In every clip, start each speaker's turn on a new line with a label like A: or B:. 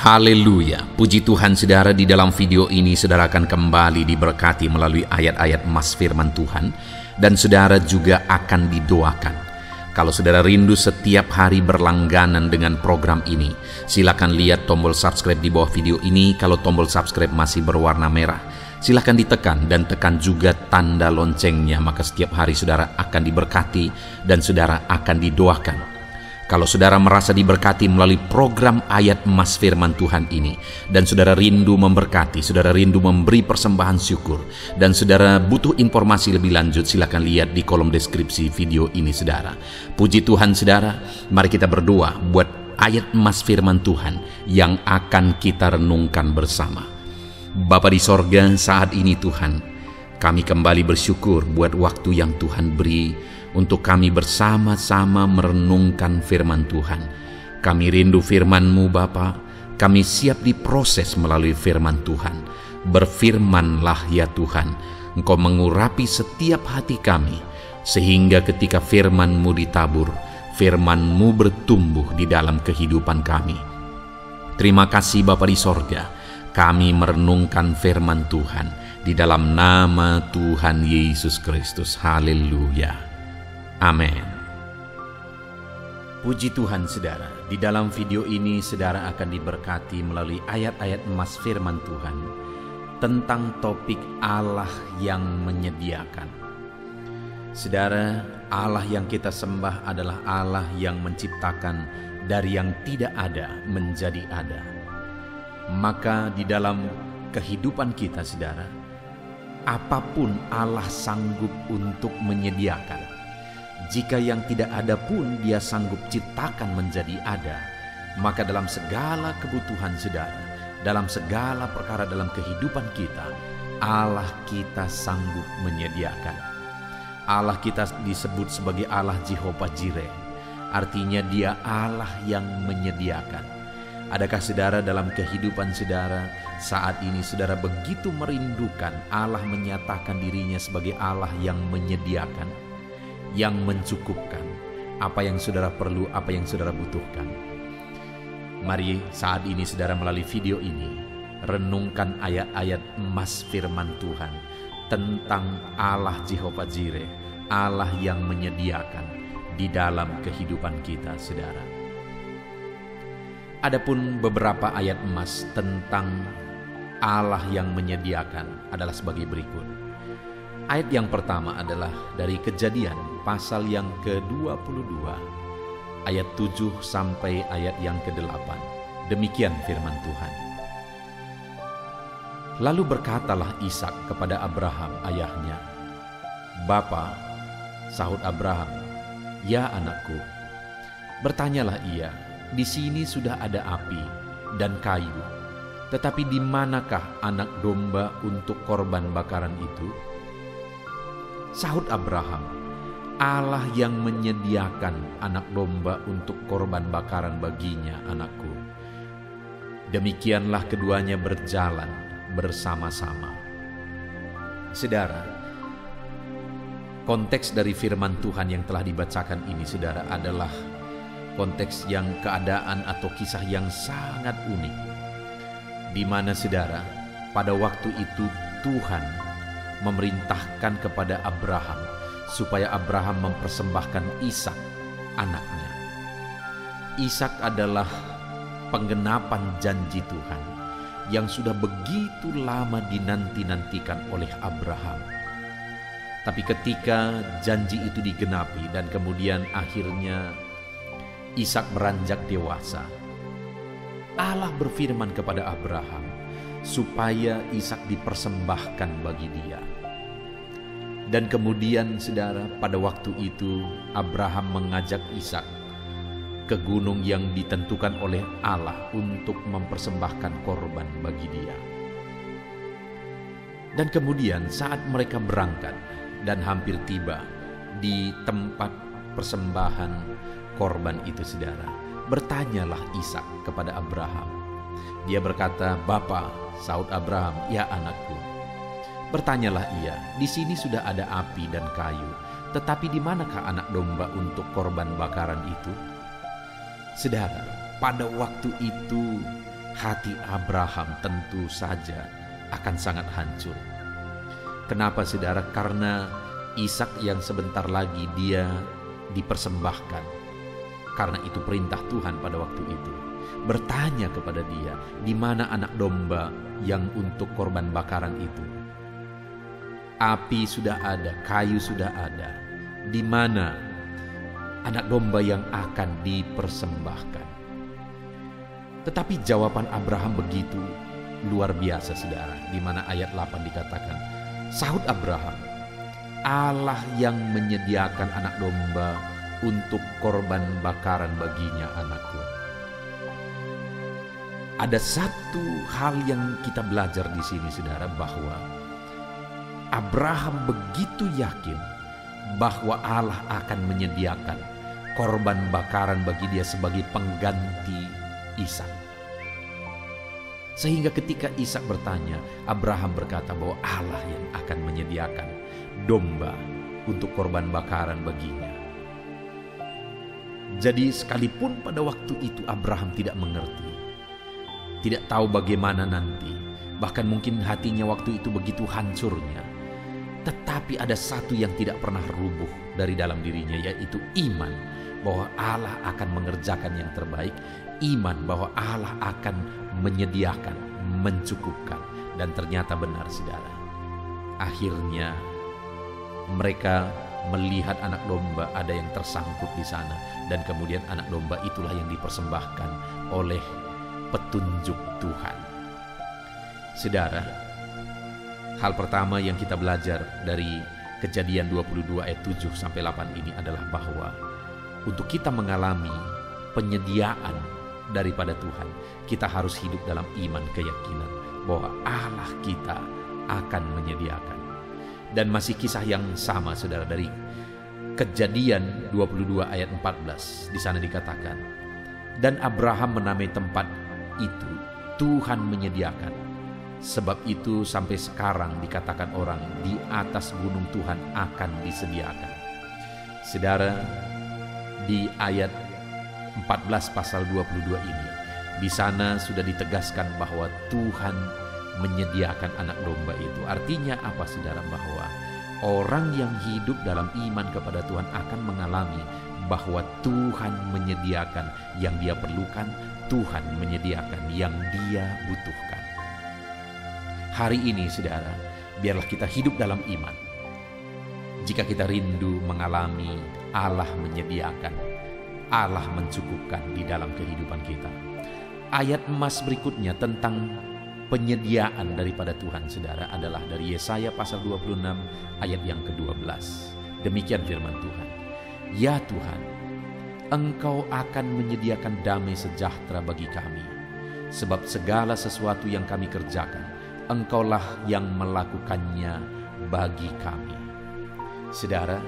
A: Haleluya, puji Tuhan saudara. Di dalam video ini saudara akan kembali diberkati melalui ayat-ayat emas firman Tuhan, dan saudara juga akan didoakan. Kalau saudara rindu setiap hari berlangganan dengan program ini, silakan lihat tombol subscribe di bawah video ini. Kalau tombol subscribe masih berwarna merah, silakan ditekan dan tekan juga tanda loncengnya, maka setiap hari saudara akan diberkati dan saudara akan didoakan. Kalau saudara merasa diberkati melalui program ayat emas firman Tuhan ini, dan saudara rindu memberkati, saudara rindu memberi persembahan syukur, dan saudara butuh informasi lebih lanjut, silakan lihat di kolom deskripsi video ini saudara. Puji Tuhan saudara, mari kita berdoa buat ayat emas firman Tuhan yang akan kita renungkan bersama. Bapa di sorga, saat ini Tuhan, kami kembali bersyukur buat waktu yang Tuhan beri untuk kami bersama-sama merenungkan firman Tuhan. Kami rindu firman-Mu Bapa, kami siap diproses melalui firman Tuhan. Berfirmanlah ya Tuhan, Engkau mengurapi setiap hati kami, sehingga ketika firman-Mu ditabur, firman-Mu bertumbuh di dalam kehidupan kami. Terima kasih Bapa di sorga, kami merenungkan firman Tuhan di dalam nama Tuhan Yesus Kristus. Haleluya. Amin. Puji Tuhan saudara, di dalam video ini saudara akan diberkati melalui ayat-ayat emas firman Tuhan tentang topik Allah yang menyediakan. Saudara, Allah yang kita sembah adalah Allah yang menciptakan dari yang tidak ada menjadi ada. Maka di dalam kehidupan kita saudara, apapun Allah sanggup untuk menyediakan. Jika yang tidak ada pun Dia sanggup ciptakan menjadi ada, maka dalam segala kebutuhan saudara, dalam segala perkara dalam kehidupan kita, Allah kita sanggup menyediakan. Allah kita disebut sebagai Allah Jehovah Jireh, artinya Dia Allah yang menyediakan. Adakah saudara dalam kehidupan saudara saat ini saudara begitu merindukan Allah menyatakan dirinya sebagai Allah yang menyediakan, yang mencukupkan apa yang saudara perlu, apa yang saudara butuhkan? Mari saat ini saudara melalui video ini renungkan ayat-ayat emas firman Tuhan tentang Allah Jehovah Jireh, Allah yang menyediakan di dalam kehidupan kita saudara. Adapun beberapa ayat emas tentang Allah yang menyediakan adalah sebagai berikut. Ayat yang pertama adalah dari Kejadian pasal yang ke-22 ayat 7 sampai ayat yang ke-8. Demikian firman Tuhan. Lalu berkatalah Ishak kepada Abraham ayahnya, "Bapa," sahut Abraham, "Ya anakku." Bertanyalah ia, "Di sini sudah ada api dan kayu, tetapi di manakah anak domba untuk korban bakaran itu?" Sahut Abraham, "Allah yang menyediakan anak domba untuk korban bakaran baginya, anakku." Demikianlah keduanya berjalan bersama-sama. Saudara, konteks dari firman Tuhan yang telah dibacakan ini saudara adalah konteks yang keadaan atau kisah yang sangat unik, di mana saudara pada waktu itu Tuhan memerintahkan kepada Abraham supaya Abraham mempersembahkan Ishak anaknya. Ishak adalah penggenapan janji Tuhan yang sudah begitu lama dinanti-nantikan oleh Abraham. Tapi ketika janji itu digenapi dan kemudian akhirnya Ishak beranjak dewasa, Allah berfirman kepada Abraham supaya Ishak dipersembahkan bagi dia. Dan kemudian saudara, pada waktu itu Abraham mengajak Ishak ke gunung yang ditentukan oleh Allah untuk mempersembahkan korban bagi dia. Dan kemudian saat mereka berangkat dan hampir tiba di tempat persembahan korban itu saudara, bertanyalah Ishak kepada Abraham. Dia berkata, "Bapa," sahut Abraham, "Ya anakku." Bertanyalah ia, "Di sini sudah ada api dan kayu, tetapi di manakah anak domba untuk korban bakaran itu?" Saudara, pada waktu itu hati Abraham tentu saja akan sangat hancur. Kenapa saudara? Karena Ishak yang sebentar lagi dia dipersembahkan. Karena itu perintah Tuhan pada waktu itu. Bertanya kepada dia, di mana anak domba yang untuk korban bakaran itu? Api sudah ada, kayu sudah ada. Di mana anak domba yang akan dipersembahkan? Tetapi jawaban Abraham begitu luar biasa saudara, di mana ayat 8 dikatakan, sahut Abraham, Allah yang menyediakan anak domba untuk korban bakaran baginya anakku. Ada satu hal yang kita belajar di sini saudara, bahwa Abraham begitu yakin bahwa Allah akan menyediakan korban bakaran bagi dia sebagai pengganti Ishak. Sehingga ketika Ishak bertanya, Abraham berkata bahwa Allah yang akan menyediakan domba untuk korban bakaran baginya. Jadi sekalipun pada waktu itu Abraham tidak mengerti, tidak tahu bagaimana nanti, bahkan mungkin hatinya waktu itu begitu hancurnya, tetapi ada satu yang tidak pernah rubuh dari dalam dirinya, yaitu iman bahwa Allah akan mengerjakan yang terbaik, iman bahwa Allah akan menyediakan, mencukupkan. Dan ternyata benar saudara. Akhirnya mereka melihat anak domba ada yang tersangkut di sana, dan kemudian anak domba itulah yang dipersembahkan oleh petunjuk Tuhan. Saudara, hal pertama yang kita belajar dari Kejadian 22 ayat 7 sampai 8 ini adalah bahwa untuk kita mengalami penyediaan daripada Tuhan, kita harus hidup dalam iman, keyakinan bahwa Allah kita akan menyediakan. Dan masih kisah yang sama saudara, dari Kejadian 22 ayat 14, di sana dikatakan, dan Abraham menamai tempat itu Tuhan menyediakan. Sebab itu sampai sekarang dikatakan orang, di atas gunung Tuhan akan disediakan. Saudara, di ayat 14 pasal 22 ini, di sana sudah ditegaskan bahwa Tuhan menyediakan anak domba itu. Artinya apa saudara? Bahwa orang yang hidup dalam iman kepada Tuhan akan mengalami bahwa Tuhan menyediakan yang dia perlukan, Tuhan menyediakan yang dia butuhkan. Hari ini saudara, biarlah kita hidup dalam iman. Jika kita rindu mengalami Allah menyediakan, Allah mencukupkan di dalam kehidupan kita. Ayat emas berikutnya tentang penyediaan daripada Tuhan saudara adalah dari Yesaya pasal 26 ayat yang ke-12. Demikian firman Tuhan. Ya Tuhan, Engkau akan menyediakan damai sejahtera bagi kami. Sebab segala sesuatu yang kami kerjakan, Engkaulah yang melakukannya bagi kami. Saudara,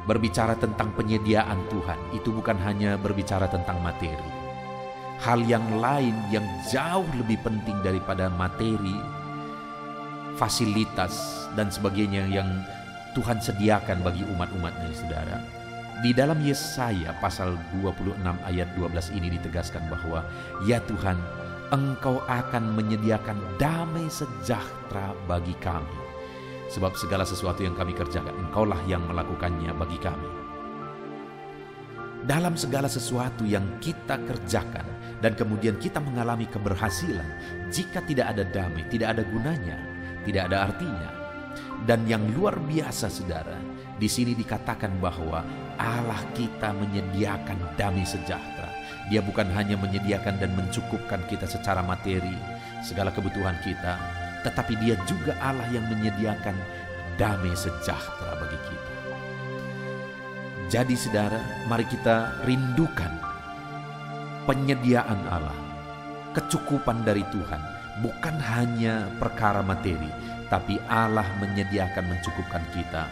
A: berbicara tentang penyediaan Tuhan itu bukan hanya berbicara tentang materi. Hal yang lain yang jauh lebih penting daripada materi, fasilitas dan sebagainya yang Tuhan sediakan bagi umat-umatnya saudara. Di dalam Yesaya pasal 26 ayat 12 ini ditegaskan bahwa ya Tuhan, Engkau akan menyediakan damai sejahtera bagi kami. Sebab segala sesuatu yang kami kerjakan, Engkaulah yang melakukannya bagi kami. Dalam segala sesuatu yang kita kerjakan dan kemudian kita mengalami keberhasilan, jika tidak ada damai, tidak ada gunanya, tidak ada artinya. Dan yang luar biasa saudara, di sini dikatakan bahwa Allah kita menyediakan damai sejahtera. Dia bukan hanya menyediakan dan mencukupkan kita secara materi, segala kebutuhan kita, tetapi dia juga Allah yang menyediakan damai sejahtera bagi kita. Jadi saudara, mari kita rindukan penyediaan Allah, kecukupan dari Tuhan, bukan hanya perkara materi, tapi Allah menyediakan, mencukupkan kita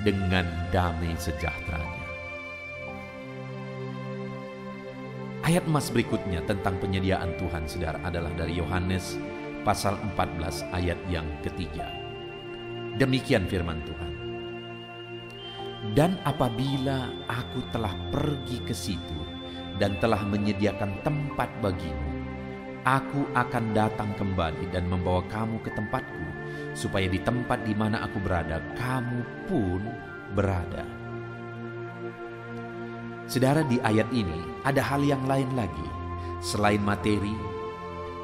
A: dengan damai sejahteranya. Ayat emas berikutnya tentang penyediaan Tuhan saudara adalah dari Yohanes pasal 14 ayat yang ketiga. Demikian firman Tuhan. Dan apabila aku telah pergi ke situ dan telah menyediakan tempat bagimu, Aku akan datang kembali dan membawa kamu ke tempatku, supaya di tempat di mana aku berada, kamu pun berada. Saudara, di ayat ini ada hal yang lain lagi. Selain materi,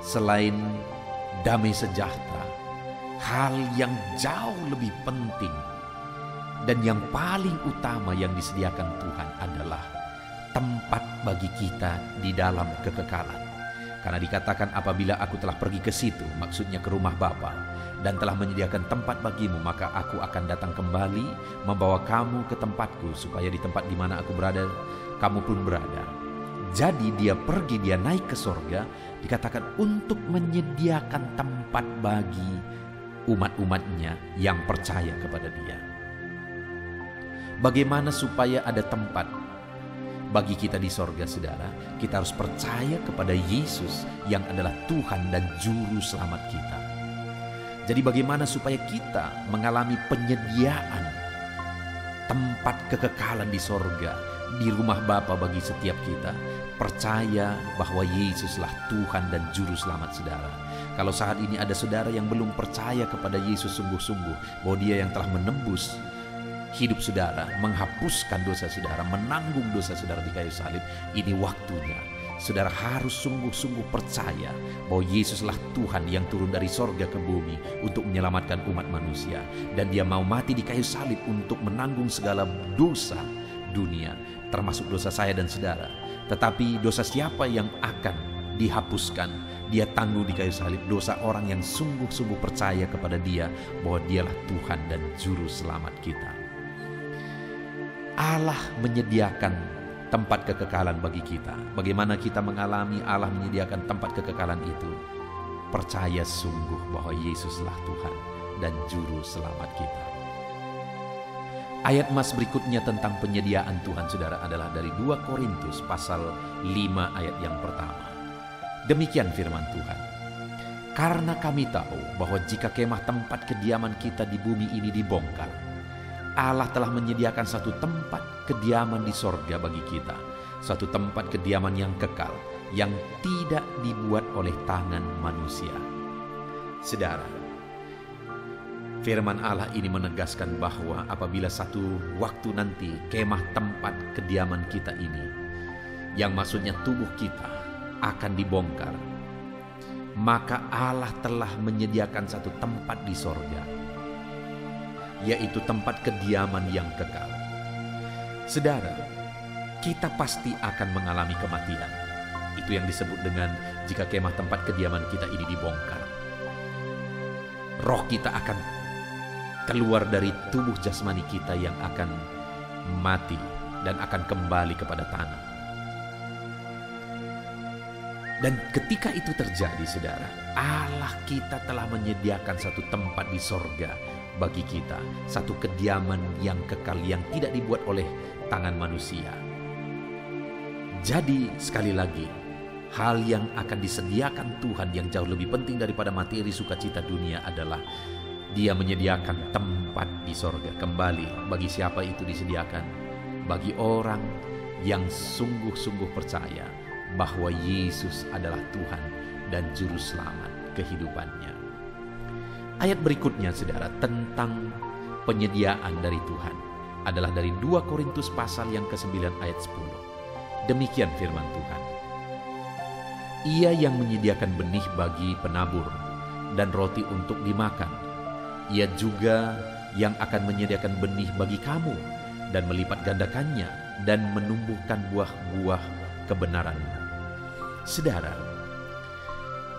A: selain damai sejahtera, hal yang jauh lebih penting dan yang paling utama yang disediakan Tuhan adalah tempat bagi kita di dalam kekekalan. Karena dikatakan apabila aku telah pergi ke situ, maksudnya ke rumah Bapa, dan telah menyediakan tempat bagimu, maka aku akan datang kembali membawa kamu ke tempatku, supaya di tempat di mana aku berada, kamu pun berada. Jadi dia pergi, dia naik ke sorga, dikatakan untuk menyediakan tempat bagi umat-umatnya yang percaya kepada dia. Bagaimana supaya ada tempat bagi kita di sorga, saudara? Kita harus percaya kepada Yesus yang adalah Tuhan dan Juru Selamat kita. Jadi bagaimana supaya kita mengalami penyediaan tempat kekekalan di sorga, di rumah Bapa bagi setiap kita? Percaya bahwa Yesuslah Tuhan dan Juru Selamat, saudara. Kalau saat ini ada saudara yang belum percaya kepada Yesus sungguh-sungguh, bahwa dia yang telah menembus hidup saudara, menghapuskan dosa saudara, menanggung dosa saudara di kayu salib, ini waktunya saudara harus sungguh-sungguh percaya bahwa Yesuslah Tuhan yang turun dari sorga ke bumi untuk menyelamatkan umat manusia, dan dia mau mati di kayu salib untuk menanggung segala dosa dunia, termasuk dosa saya dan saudara. Tetapi dosa siapa yang akan dihapuskan? Dia tanggung di kayu salib dosa orang yang sungguh-sungguh percaya kepada dia bahwa dialah Tuhan dan Juru Selamat kita. Allah menyediakan tempat kekekalan bagi kita. Bagaimana kita mengalami Allah menyediakan tempat kekekalan itu? Percaya sungguh bahwa Yesuslah Tuhan dan Juru Selamat kita. Ayat mas berikutnya tentang penyediaan Tuhan, saudara, adalah dari 2 Korintus pasal 5 ayat yang pertama. Demikian firman Tuhan. Karena kami tahu bahwa jika kemah tempat kediaman kita di bumi ini dibongkar, Allah telah menyediakan satu tempat kediaman di sorga bagi kita, satu tempat kediaman yang kekal, yang tidak dibuat oleh tangan manusia. Saudara, firman Allah ini menegaskan bahwa apabila satu waktu nanti kemah tempat kediaman kita ini, yang maksudnya tubuh kita, akan dibongkar, maka Allah telah menyediakan satu tempat di sorga, yaitu tempat kediaman yang kekal. Saudara, kita pasti akan mengalami kematian. Itu yang disebut dengan jika kemah tempat kediaman kita ini dibongkar. Roh kita akan keluar dari tubuh jasmani kita yang akan mati dan akan kembali kepada tanah. Dan ketika itu terjadi, saudara, Allah kita telah menyediakan satu tempat di sorga bagi kita, satu kediaman yang kekal yang tidak dibuat oleh tangan manusia. Jadi sekali lagi, hal yang akan disediakan Tuhan yang jauh lebih penting daripada materi sukacita dunia adalah Dia menyediakan tempat di sorga. Kembali, bagi siapa itu disediakan? Bagi orang yang sungguh-sungguh percaya bahwa Yesus adalah Tuhan dan Juru Selamat kehidupannya. Ayat berikutnya, saudara, tentang penyediaan dari Tuhan adalah dari 2 Korintus pasal yang ke-9 ayat 10. Demikian firman Tuhan. Ia yang menyediakan benih bagi penabur dan roti untuk dimakan. Ia juga yang akan menyediakan benih bagi kamu dan melipat gandakannya dan menumbuhkan buah-buah kebenaranmu. Saudara,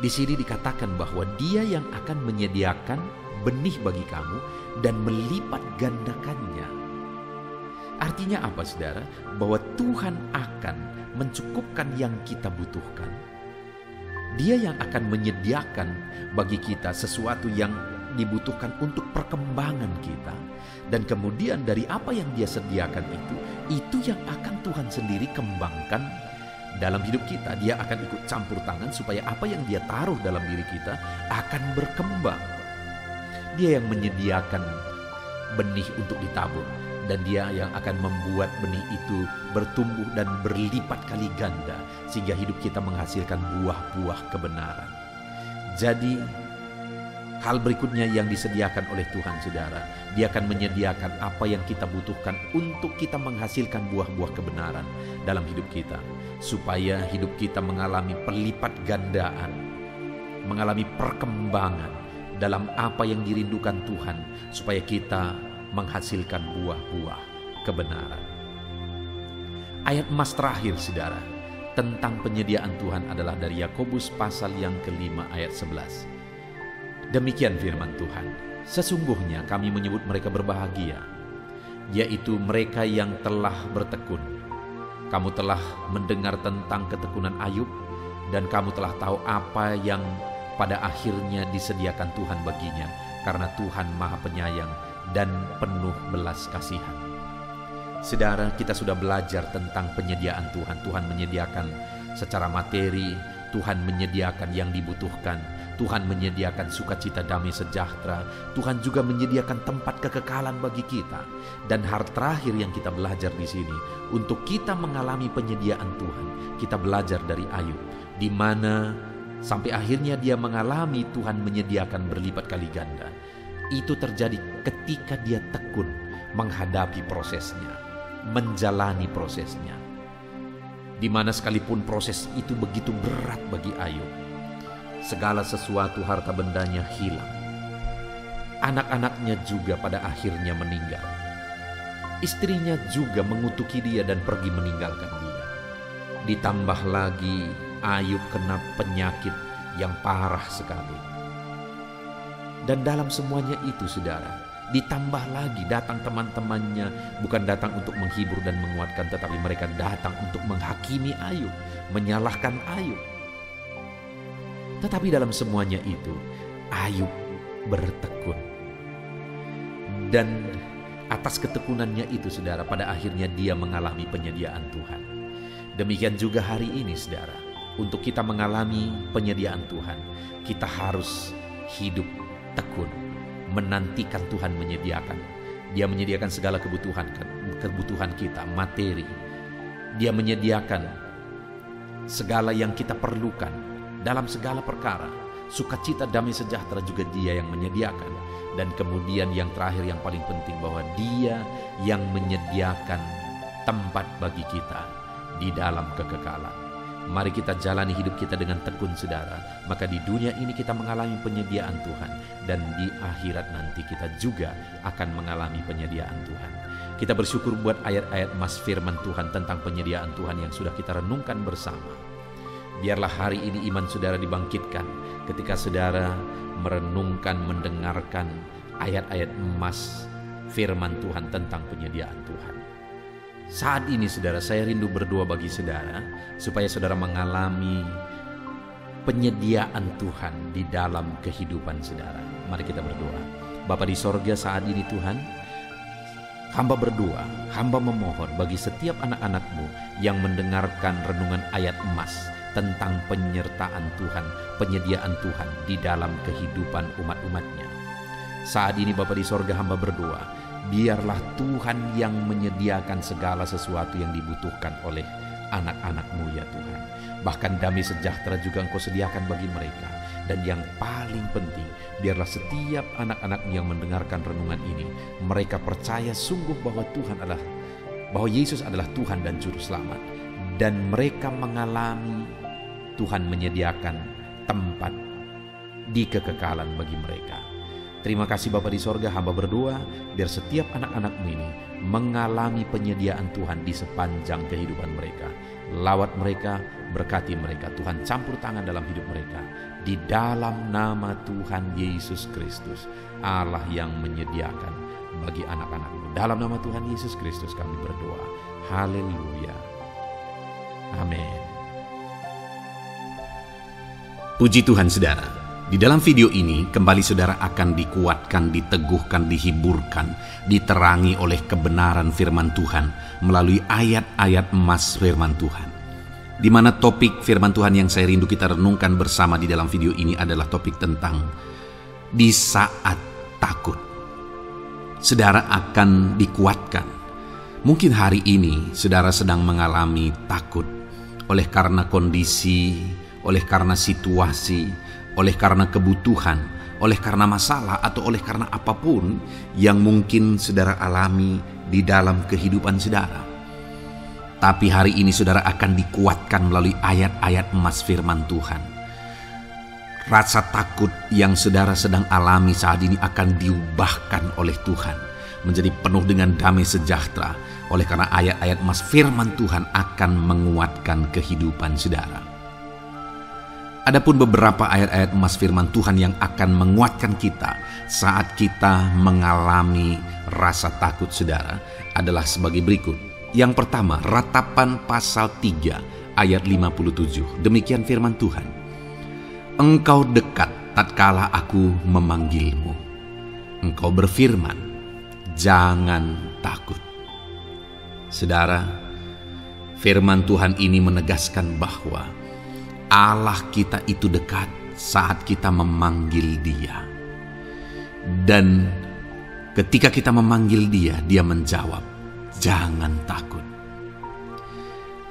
A: di sini dikatakan bahwa Dia yang akan menyediakan benih bagi kamu dan melipat gandakannya. Artinya apa, saudara? Bahwa Tuhan akan mencukupkan yang kita butuhkan. Dia yang akan menyediakan bagi kita sesuatu yang dibutuhkan untuk perkembangan kita. Dan kemudian dari apa yang Dia sediakan itu yang akan Tuhan sendiri kembangkan dalam hidup kita. Dia akan ikut campur tangan supaya apa yang Dia taruh dalam diri kita akan berkembang. Dia yang menyediakan benih untuk ditabur. Dan Dia yang akan membuat benih itu bertumbuh dan berlipat kali ganda, sehingga hidup kita menghasilkan buah-buah kebenaran. Jadi, hal berikutnya yang disediakan oleh Tuhan, saudara, Dia akan menyediakan apa yang kita butuhkan untuk kita menghasilkan buah-buah kebenaran dalam hidup kita, supaya hidup kita mengalami pelipat gandaan, mengalami perkembangan dalam apa yang dirindukan Tuhan, supaya kita menghasilkan buah-buah kebenaran. Ayat emas terakhir, saudara, tentang penyediaan Tuhan adalah dari Yakobus pasal yang ke-5 ayat 11. Demikian firman Tuhan, sesungguhnya kami menyebut mereka berbahagia, yaitu mereka yang telah bertekun. Kamu telah mendengar tentang ketekunan Ayub, dan kamu telah tahu apa yang pada akhirnya disediakan Tuhan baginya, karena Tuhan Maha Penyayang dan penuh belas kasihan. Saudara, kita sudah belajar tentang penyediaan Tuhan. Tuhan menyediakan secara materi, Tuhan menyediakan yang dibutuhkan, Tuhan menyediakan sukacita damai sejahtera, Tuhan juga menyediakan tempat kekekalan bagi kita. Dan hal terakhir yang kita belajar di sini, untuk kita mengalami penyediaan Tuhan, kita belajar dari Ayub, di mana sampai akhirnya dia mengalami Tuhan menyediakan berlipat kali ganda. Itu terjadi ketika dia tekun menghadapi prosesnya, menjalani prosesnya. Di mana sekalipun proses itu begitu berat bagi Ayub, segala sesuatu harta bendanya hilang. Anak-anaknya juga pada akhirnya meninggal. Istrinya juga mengutuki dia dan pergi meninggalkan dia. Ditambah lagi Ayub kena penyakit yang parah sekali. Dan dalam semuanya itu, saudara, ditambah lagi datang teman-temannya, bukan datang untuk menghibur dan menguatkan, tetapi mereka datang untuk menghakimi Ayub, menyalahkan Ayub. Tetapi dalam semuanya itu, Ayub bertekun. Dan atas ketekunannya itu, saudara, pada akhirnya dia mengalami penyediaan Tuhan. Demikian juga hari ini, saudara, untuk kita mengalami penyediaan Tuhan, kita harus hidup tekun, menantikan Tuhan menyediakan. Dia menyediakan segala kebutuhan kita, materi. Dia menyediakan segala yang kita perlukan dalam segala perkara. Sukacita damai sejahtera juga Dia yang menyediakan. Dan kemudian yang terakhir yang paling penting, bahwa Dia yang menyediakan tempat bagi kita di dalam kekekalan. Mari kita jalani hidup kita dengan tekun, saudara. Maka di dunia ini kita mengalami penyediaan Tuhan, dan di akhirat nanti kita juga akan mengalami penyediaan Tuhan. Kita bersyukur buat ayat-ayat emas firman Tuhan tentang penyediaan Tuhan yang sudah kita renungkan bersama. Biarlah hari ini iman saudara dibangkitkan ketika saudara merenungkan, mendengarkan ayat-ayat emas firman Tuhan tentang penyediaan Tuhan. Saat ini, saudara, saya rindu berdoa bagi saudara, supaya saudara mengalami penyediaan Tuhan di dalam kehidupan saudara. Mari kita berdoa. Bapa di sorga, saat ini Tuhan, hamba berdoa, hamba memohon bagi setiap anak-anak-Mu yang mendengarkan renungan ayat emas tentang penyertaan Tuhan, penyediaan Tuhan di dalam kehidupan umat-umatnya. Saat ini Bapa di sorga, hamba berdoa, biarlah Tuhan yang menyediakan segala sesuatu yang dibutuhkan oleh anak-anak-Mu ya Tuhan. Bahkan damai sejahtera juga Engkau sediakan bagi mereka. Dan yang paling penting, biarlah setiap anak-anak-Mu yang mendengarkan renungan ini, mereka percaya sungguh bahwa bahwa Yesus adalah Tuhan dan Juru Selamat. Dan mereka mengalami Tuhan menyediakan tempat di kekekalan bagi mereka. Terima kasih Bapa di sorga, hamba berdoa biar setiap anak-anak-Mu ini mengalami penyediaan Tuhan di sepanjang kehidupan mereka. Lawat mereka, berkati mereka, Tuhan campur tangan dalam hidup mereka. Di dalam nama Tuhan Yesus Kristus, Allah yang menyediakan bagi anak-anak-Mu. Dalam nama Tuhan Yesus Kristus kami berdoa. Haleluya. Amin. Puji Tuhan, saudara. Di dalam video ini, kembali saudara akan dikuatkan, diteguhkan, dihiburkan, diterangi oleh kebenaran firman Tuhan melalui ayat-ayat emas firman Tuhan. Di mana topik firman Tuhan yang saya rindu kita renungkan bersama di dalam video ini adalah topik tentang di saat takut. Saudara akan dikuatkan, Mungkin hari ini saudara sedang mengalami takut oleh karena kondisi, oleh karena situasi, oleh karena kebutuhan, oleh karena masalah, atau oleh karena apapun yang mungkin saudara alami di dalam kehidupan saudara. Tapi hari ini saudara akan dikuatkan melalui ayat-ayat emas firman Tuhan. Rasa takut yang saudara sedang alami saat ini akan diubahkan oleh Tuhan menjadi penuh dengan damai sejahtera, oleh karena ayat-ayat emas firman Tuhan akan menguatkan kehidupan saudara. Adapun beberapa ayat-ayat emas firman Tuhan yang akan menguatkan kita saat kita mengalami rasa takut saudara adalah sebagai berikut. Yang pertama, Ratapan pasal 3 ayat 57. Demikian firman Tuhan. Engkau dekat tatkala aku memanggilmu. Engkau berfirman, jangan takut. Saudara, firman Tuhan ini menegaskan bahwa Allah kita itu dekat saat kita memanggil Dia. Dan ketika kita memanggil Dia, Dia menjawab, jangan takut.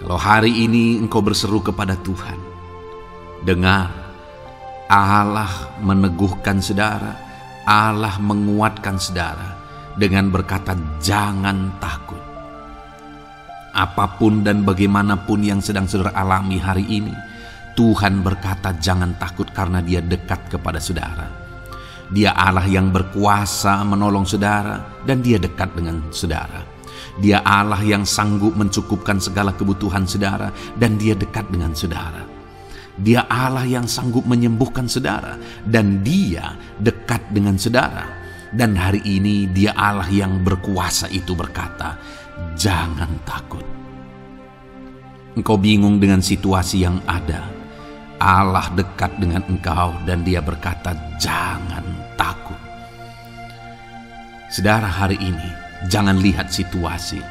A: Kalau hari ini engkau berseru kepada Tuhan, dengar, Allah meneguhkan saudara, Allah menguatkan saudara dengan berkata jangan takut. Apapun dan bagaimanapun yang sedang saudara alami hari ini, Tuhan berkata jangan takut karena Dia dekat kepada saudara. Dia Allah yang berkuasa menolong saudara dan Dia dekat dengan saudara. Dia Allah yang sanggup mencukupkan segala kebutuhan saudara dan Dia dekat dengan saudara. Dia Allah yang sanggup menyembuhkan saudara dan Dia dekat dengan saudara. Dan hari ini Dia Allah yang berkuasa itu berkata, jangan takut. Engkau bingung dengan situasi yang ada. Allah dekat dengan engkau dan Dia berkata, jangan takut. Saudara, hari ini jangan lihat situasi.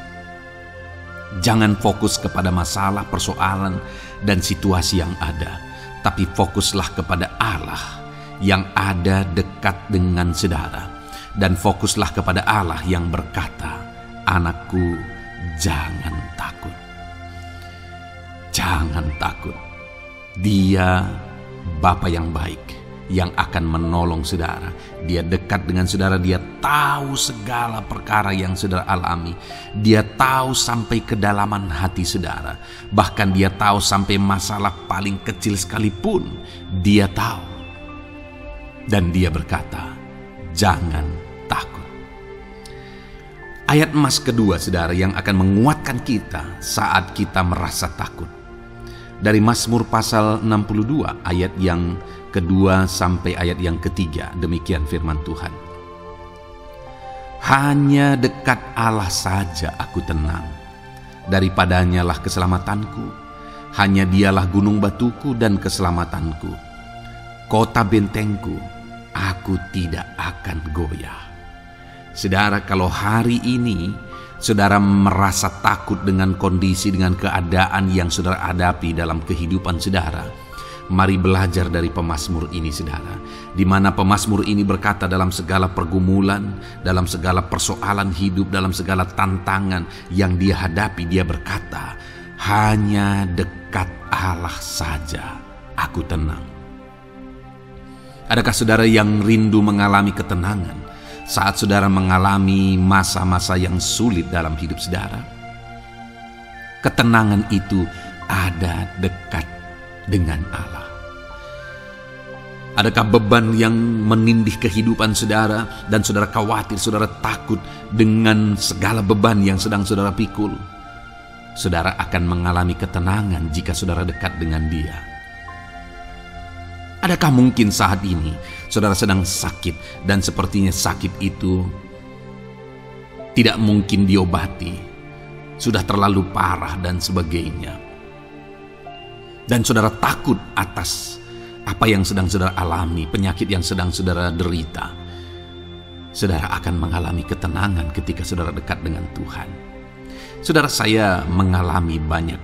A: Jangan fokus kepada masalah, persoalan, dan situasi yang ada. Tapi fokuslah kepada Allah yang ada dekat dengan saudara. Dan fokuslah kepada Allah yang berkata, anakku, jangan takut. Jangan takut. Dia Bapa yang baik, yang akan menolong saudara. Dia dekat dengan saudara. Dia tahu segala perkara yang saudara alami. Dia tahu sampai kedalaman hati saudara. Bahkan Dia tahu sampai masalah paling kecil sekalipun Dia tahu. Dan Dia berkata, jangan takut. Ayat emas kedua saudara yang akan menguatkan kita saat kita merasa takut, dari Mazmur pasal 62 ayat yang kedua sampai ayat yang ketiga. Demikian firman Tuhan. Hanya dekat Allah saja aku tenang, daripadanya lah keselamatanku. Hanya Dialah gunung batuku dan keselamatanku, kota bentengku, aku tidak akan goyah. Saudara, kalau hari ini saudara merasa takut dengan kondisi, dengan keadaan yang saudara hadapi dalam kehidupan saudara, mari belajar dari pemazmur ini saudara, di mana pemazmur ini berkata dalam segala pergumulan, dalam segala persoalan hidup, dalam segala tantangan yang dia hadapi, dia berkata, hanya dekat Allah saja aku tenang. Adakah saudara yang rindu mengalami ketenangan saat saudara mengalami masa-masa yang sulit dalam hidup saudara? Ketenangan itu ada dekat dengan Allah. Adakah beban yang menindih kehidupan saudara dan saudara khawatir, saudara takut dengan segala beban yang sedang saudara pikul? Saudara akan mengalami ketenangan jika saudara dekat dengan Dia. Adakah mungkin saat ini saudara sedang sakit dan sepertinya sakit itu tidak mungkin diobati, sudah terlalu parah dan sebagainya, dan saudara takut atas apa yang sedang saudara alami, penyakit yang sedang saudara derita? Saudara akan mengalami ketenangan ketika saudara dekat dengan Tuhan. Saudara, saya mengalami banyak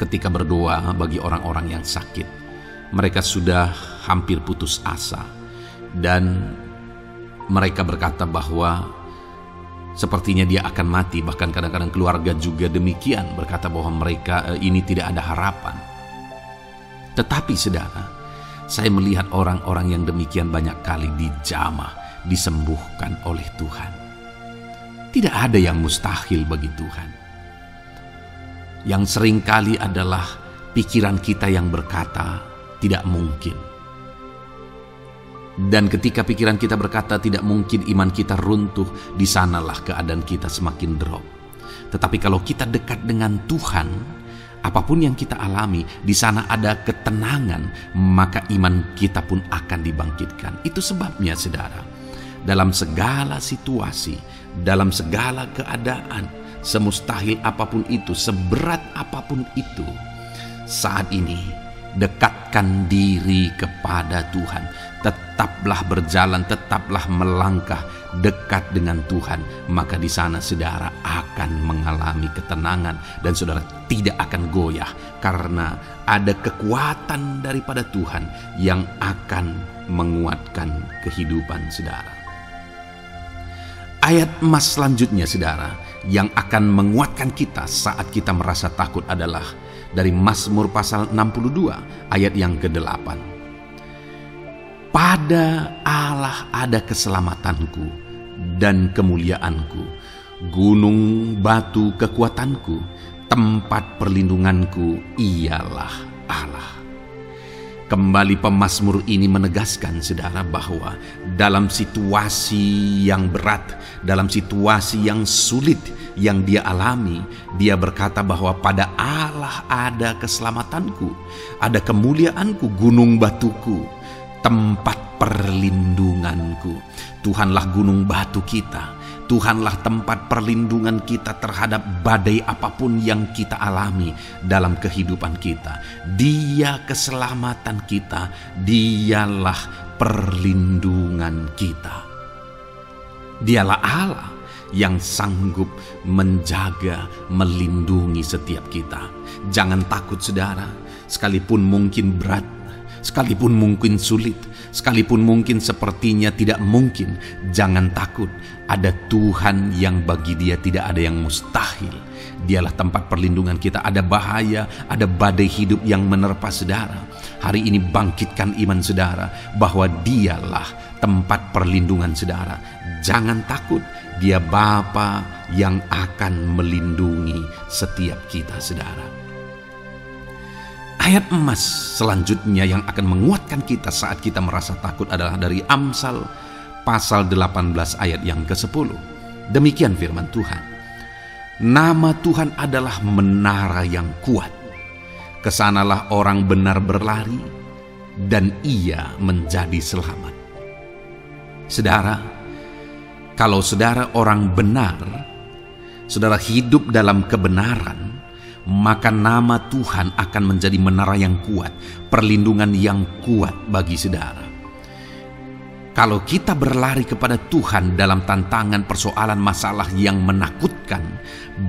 A: ketika berdoa bagi orang-orang yang sakit. Mereka sudah hampir putus asa dan mereka berkata bahwa Sepertinya dia akan mati. Bahkan kadang-kadang keluarga juga demikian, berkata bahwa mereka ini tidak ada harapan. Tetapi saudara, saya melihat orang-orang yang demikian banyak kali dijamah, disembuhkan oleh Tuhan. Tidak ada yang mustahil bagi Tuhan. Yang seringkali adalah pikiran kita yang berkata tidak mungkin. Dan ketika pikiran kita berkata tidak mungkin, iman kita runtuh, di sanalah keadaan kita semakin drop. Tetapi kalau kita dekat dengan Tuhan, apapun yang kita alami, di sana ada ketenangan, maka iman kita pun akan dibangkitkan. Itu sebabnya saudara, dalam segala situasi, dalam segala keadaan, semustahil apapun itu, seberat apapun itu, saat ini dekatkan diri kepada Tuhan. Tetaplah berjalan, tetaplah melangkah dekat dengan Tuhan. Maka di sana saudara akan mengalami ketenangan dan saudara tidak akan goyah, karena ada kekuatan daripada Tuhan yang akan menguatkan kehidupan saudara. Ayat emas selanjutnya saudara yang akan menguatkan kita saat kita merasa takut adalah dari Mazmur pasal 62 ayat yang ke-8. Pada Allah ada keselamatanku dan kemuliaanku, gunung batu kekuatanku, tempat perlindunganku ialah Allah. Kembali pemazmur ini menegaskan saudara bahwa dalam situasi yang berat, dalam situasi yang sulit yang dia alami, dia berkata bahwa pada Allah ada keselamatanku, ada kemuliaanku, gunung batuku, tempat perlindunganku. Tuhanlah gunung batu kita. Tuhanlah tempat perlindungan kita terhadap badai apapun yang kita alami dalam kehidupan kita. Dia keselamatan kita. Dialah perlindungan kita. Dialah Allah yang sanggup menjaga, melindungi setiap kita. Jangan takut saudara, sekalipun mungkin berat, sekalipun mungkin sulit, sekalipun mungkin sepertinya tidak mungkin, jangan takut. Ada Tuhan yang bagi dia tidak ada yang mustahil. Dialah tempat perlindungan kita. Ada bahaya, ada badai hidup yang menerpa saudara. Hari ini bangkitkan iman saudara bahwa dialah tempat perlindungan saudara. Jangan takut, dia Bapa yang akan melindungi setiap kita saudara. Ayat emas selanjutnya yang akan menguatkan kita saat kita merasa takut adalah dari Amsal pasal 18 ayat yang ke-10. Demikian firman Tuhan. Nama Tuhan adalah menara yang kuat. Kesanalah orang benar berlari dan ia menjadi selamat. Saudara, kalau saudara orang benar, saudara hidup dalam kebenaran, maka nama Tuhan akan menjadi menara yang kuat, perlindungan yang kuat bagi saudara. Kalau kita berlari kepada Tuhan dalam tantangan, persoalan, masalah yang menakutkan,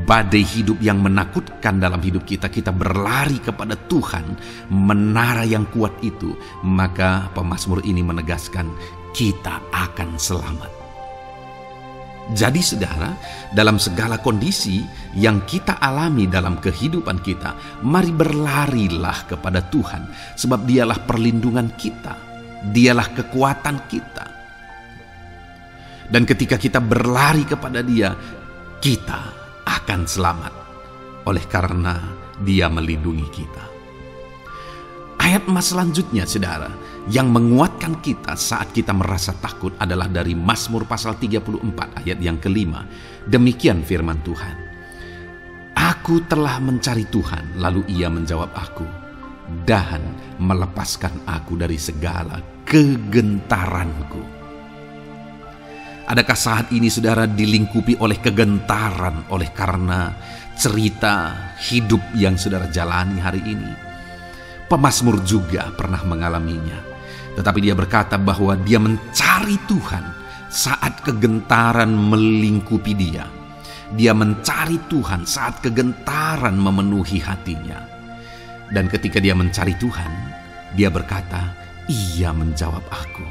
A: badai hidup yang menakutkan dalam hidup kita, kita berlari kepada Tuhan, menara yang kuat itu, maka pemazmur ini menegaskan kita akan selamat. Jadi saudara, dalam segala kondisi yang kita alami dalam kehidupan kita, mari berlarilah kepada Tuhan, sebab dialah perlindungan kita, dialah kekuatan kita. Dan ketika kita berlari kepada dia, kita akan selamat, oleh karena dia melindungi kita. Ayat emas selanjutnya saudara, yang menguatkan kita saat kita merasa takut adalah dari Mazmur pasal 34 ayat yang ke-5. Demikian firman Tuhan. Aku telah mencari Tuhan, lalu ia menjawab aku, dan melepaskan aku dari segala kegentaranku. Adakah saat ini saudara dilingkupi oleh kegentaran oleh karena cerita hidup yang saudara jalani hari ini? Pemazmur juga pernah mengalaminya. Tetapi dia berkata bahwa dia mencari Tuhan saat kegentaran melingkupi dia. Dia mencari Tuhan saat kegentaran memenuhi hatinya. Dan ketika dia mencari Tuhan, dia berkata, ia menjawab aku.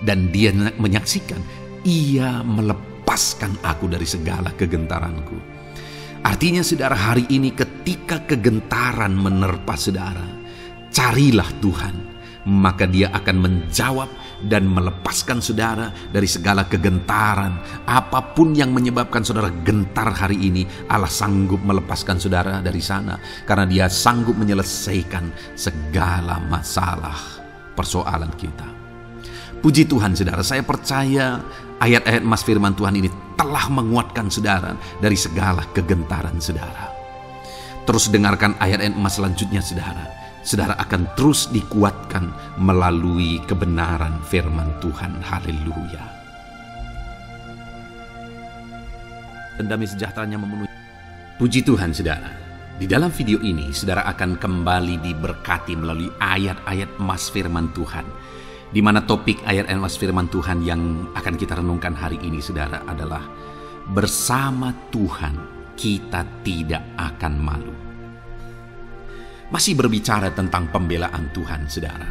A: Dan dia menyaksikan, ia melepaskan lepaskan aku dari segala kegentaranku. Artinya saudara, hari ini ketika kegentaran menerpa saudara, carilah Tuhan, maka Dia akan menjawab dan melepaskan saudara dari segala kegentaran. Apapun yang menyebabkan saudara gentar hari ini, Allah sanggup melepaskan saudara dari sana, karena Dia sanggup menyelesaikan segala masalah persoalan kita. Puji Tuhan saudara, saya percaya ayat-ayat emas firman Tuhan ini telah menguatkan saudara dari segala kegentaran saudara. Terus dengarkan ayat-ayat emas selanjutnya saudara. Saudara akan terus dikuatkan melalui kebenaran firman Tuhan. Haleluya. Dan damai sejahteranya memenuhi. Puji Tuhan saudara. Di dalam video ini saudara akan kembali diberkati melalui ayat-ayat emas firman Tuhan, di mana topik ayat emas firman Tuhan yang akan kita renungkan hari ini saudara adalah bersama Tuhan kita tidak akan malu. Masih berbicara tentang pembelaan Tuhan saudara.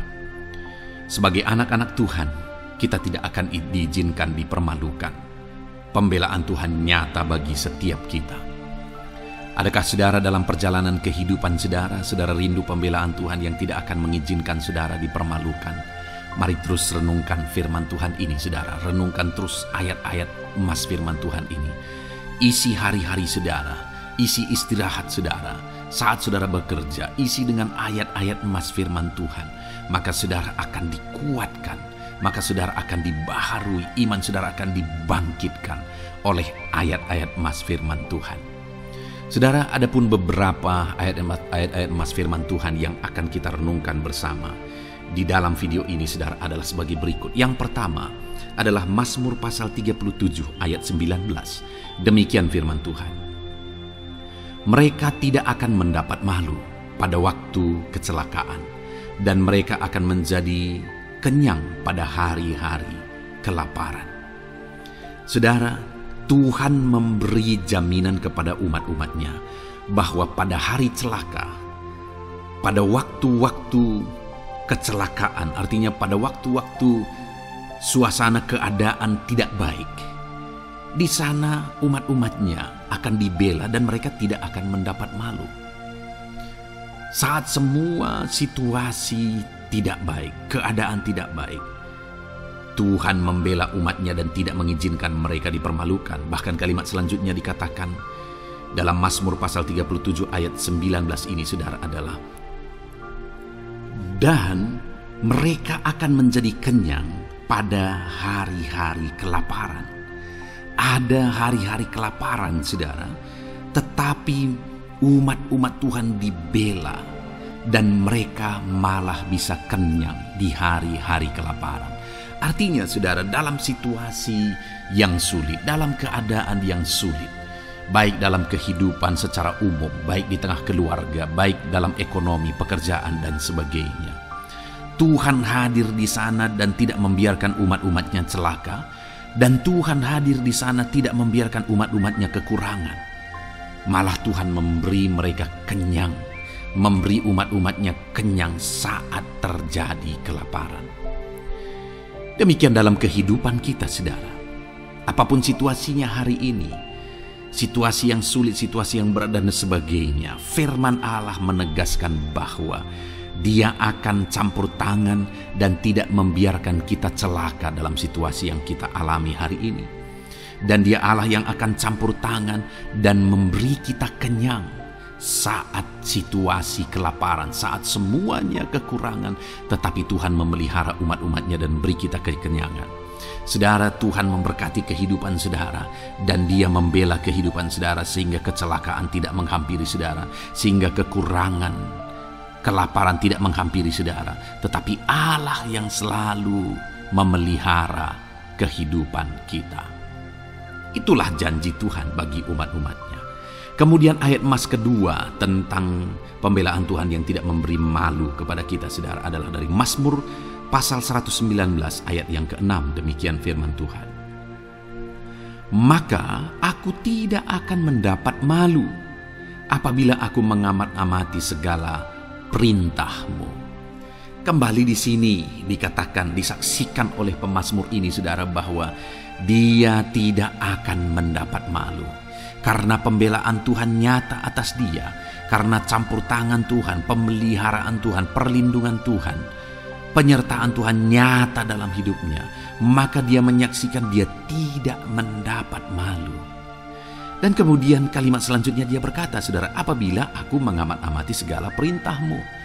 A: Sebagai anak-anak Tuhan, kita tidak akan diizinkan dipermalukan. Pembelaan Tuhan nyata bagi setiap kita. Adakah saudara dalam perjalanan kehidupan saudara rindu pembelaan Tuhan yang tidak akan mengizinkan saudara dipermalukan? Mari terus renungkan firman Tuhan ini saudara. Renungkan terus ayat-ayat emas firman Tuhan ini. Isi hari-hari saudara, isi istirahat saudara, saat saudara bekerja, isi dengan ayat-ayat emas firman Tuhan. Maka saudara akan dikuatkan, maka saudara akan dibaharui, iman saudara akan dibangkitkan oleh ayat-ayat emas firman Tuhan. Saudara, adapun beberapa ayat-ayat emas firman Tuhan yang akan kita renungkan bersama di dalam video ini saudara adalah sebagai berikut. Yang pertama adalah Mazmur pasal 37 ayat 19. Demikian firman Tuhan. Mereka tidak akan mendapat malu pada waktu kecelakaan, dan mereka akan menjadi kenyang pada hari-hari kelaparan. Saudara, Tuhan memberi jaminan kepada umat-umatnya bahwa pada hari celaka, pada waktu-waktu kecelakaan, artinya pada waktu-waktu suasana keadaan tidak baik, di sana umat-umatnya akan dibela dan mereka tidak akan mendapat malu. Saat semua situasi tidak baik, keadaan tidak baik, Tuhan membela umatnya dan tidak mengizinkan mereka dipermalukan. Bahkan kalimat selanjutnya dikatakan dalam Mazmur pasal 37 ayat 19 ini saudara adalah, dan mereka akan menjadi kenyang pada hari-hari kelaparan. Ada hari-hari kelaparan saudara, tetapi umat-umat Tuhan dibela dan mereka malah bisa kenyang di hari-hari kelaparan. Artinya saudara, dalam situasi yang sulit, dalam keadaan yang sulit, baik dalam kehidupan secara umum, baik di tengah keluarga, baik dalam ekonomi, pekerjaan dan sebagainya, Tuhan hadir di sana dan tidak membiarkan umat-umatnya celaka, dan Tuhan hadir di sana tidak membiarkan umat-umatnya kekurangan. Malah Tuhan memberi mereka kenyang, memberi umat-umatnya kenyang saat terjadi kelaparan. Demikian dalam kehidupan kita saudara. Apapun situasinya hari ini, situasi yang sulit, situasi yang berat dan sebagainya, firman Allah menegaskan bahwa Dia akan campur tangan dan tidak membiarkan kita celaka dalam situasi yang kita alami hari ini. Dan Dia Allah yang akan campur tangan dan memberi kita kenyang saat situasi kelaparan, saat semuanya kekurangan, tetapi Tuhan memelihara umat-umatnya dan beri kita kekenyangan. Saudara, Tuhan memberkati kehidupan saudara, dan Dia membela kehidupan saudara sehingga kecelakaan tidak menghampiri saudara, sehingga kekurangan, kelaparan tidak menghampiri saudara. Tetapi Allah yang selalu memelihara kehidupan kita. Itulah janji Tuhan bagi umat-umatnya. Kemudian ayat emas kedua tentang pembelaan Tuhan yang tidak memberi malu kepada kita saudara adalah dari Mazmur pasal 119 ayat yang ke-6. Demikian firman Tuhan. Maka aku tidak akan mendapat malu apabila aku mengamat-amati segala perintah-Mu. Kembali di sini dikatakan, disaksikan oleh pemazmur ini saudara, bahwa dia tidak akan mendapat malu. Karena pembelaan Tuhan nyata atas dia, karena campur tangan Tuhan, pemeliharaan Tuhan, perlindungan Tuhan, penyertaan Tuhan nyata dalam hidupnya, maka dia menyaksikan dia tidak mendapat malu. Dan kemudian kalimat selanjutnya dia berkata, saudara, apabila aku mengamat-amati segala perintah-Mu.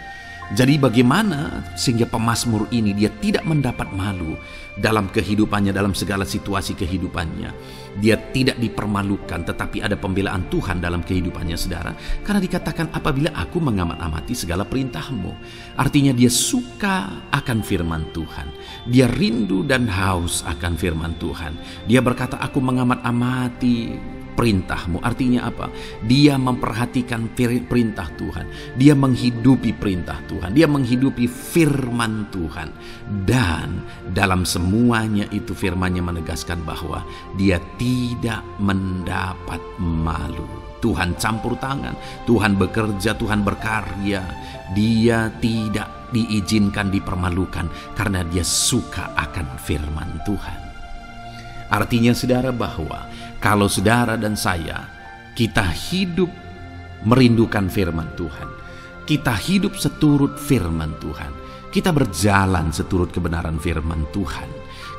A: Jadi bagaimana sehingga pemazmur ini dia tidak mendapat malu dalam kehidupannya, dalam segala situasi kehidupannya. Dia tidak dipermalukan, tetapi ada pembelaan Tuhan dalam kehidupannya, saudara. Karena dikatakan apabila aku mengamat-amati segala perintah-Mu. Artinya dia suka akan firman Tuhan. Dia rindu dan haus akan firman Tuhan. Dia berkata, aku mengamat-amati perintah-Mu. Artinya apa? Dia memperhatikan perintah Tuhan. Dia menghidupi perintah Tuhan. Dia menghidupi firman Tuhan. Dan dalam semuanya itu firman-Nya menegaskan bahwa dia tidak mendapat malu. Tuhan campur tangan, Tuhan bekerja, Tuhan berkarya. Dia tidak diizinkan dipermalukan karena dia suka akan firman Tuhan. Artinya saudara, bahwa kalau saudara dan saya, kita hidup merindukan firman Tuhan, kita hidup seturut firman Tuhan, kita berjalan seturut kebenaran firman Tuhan,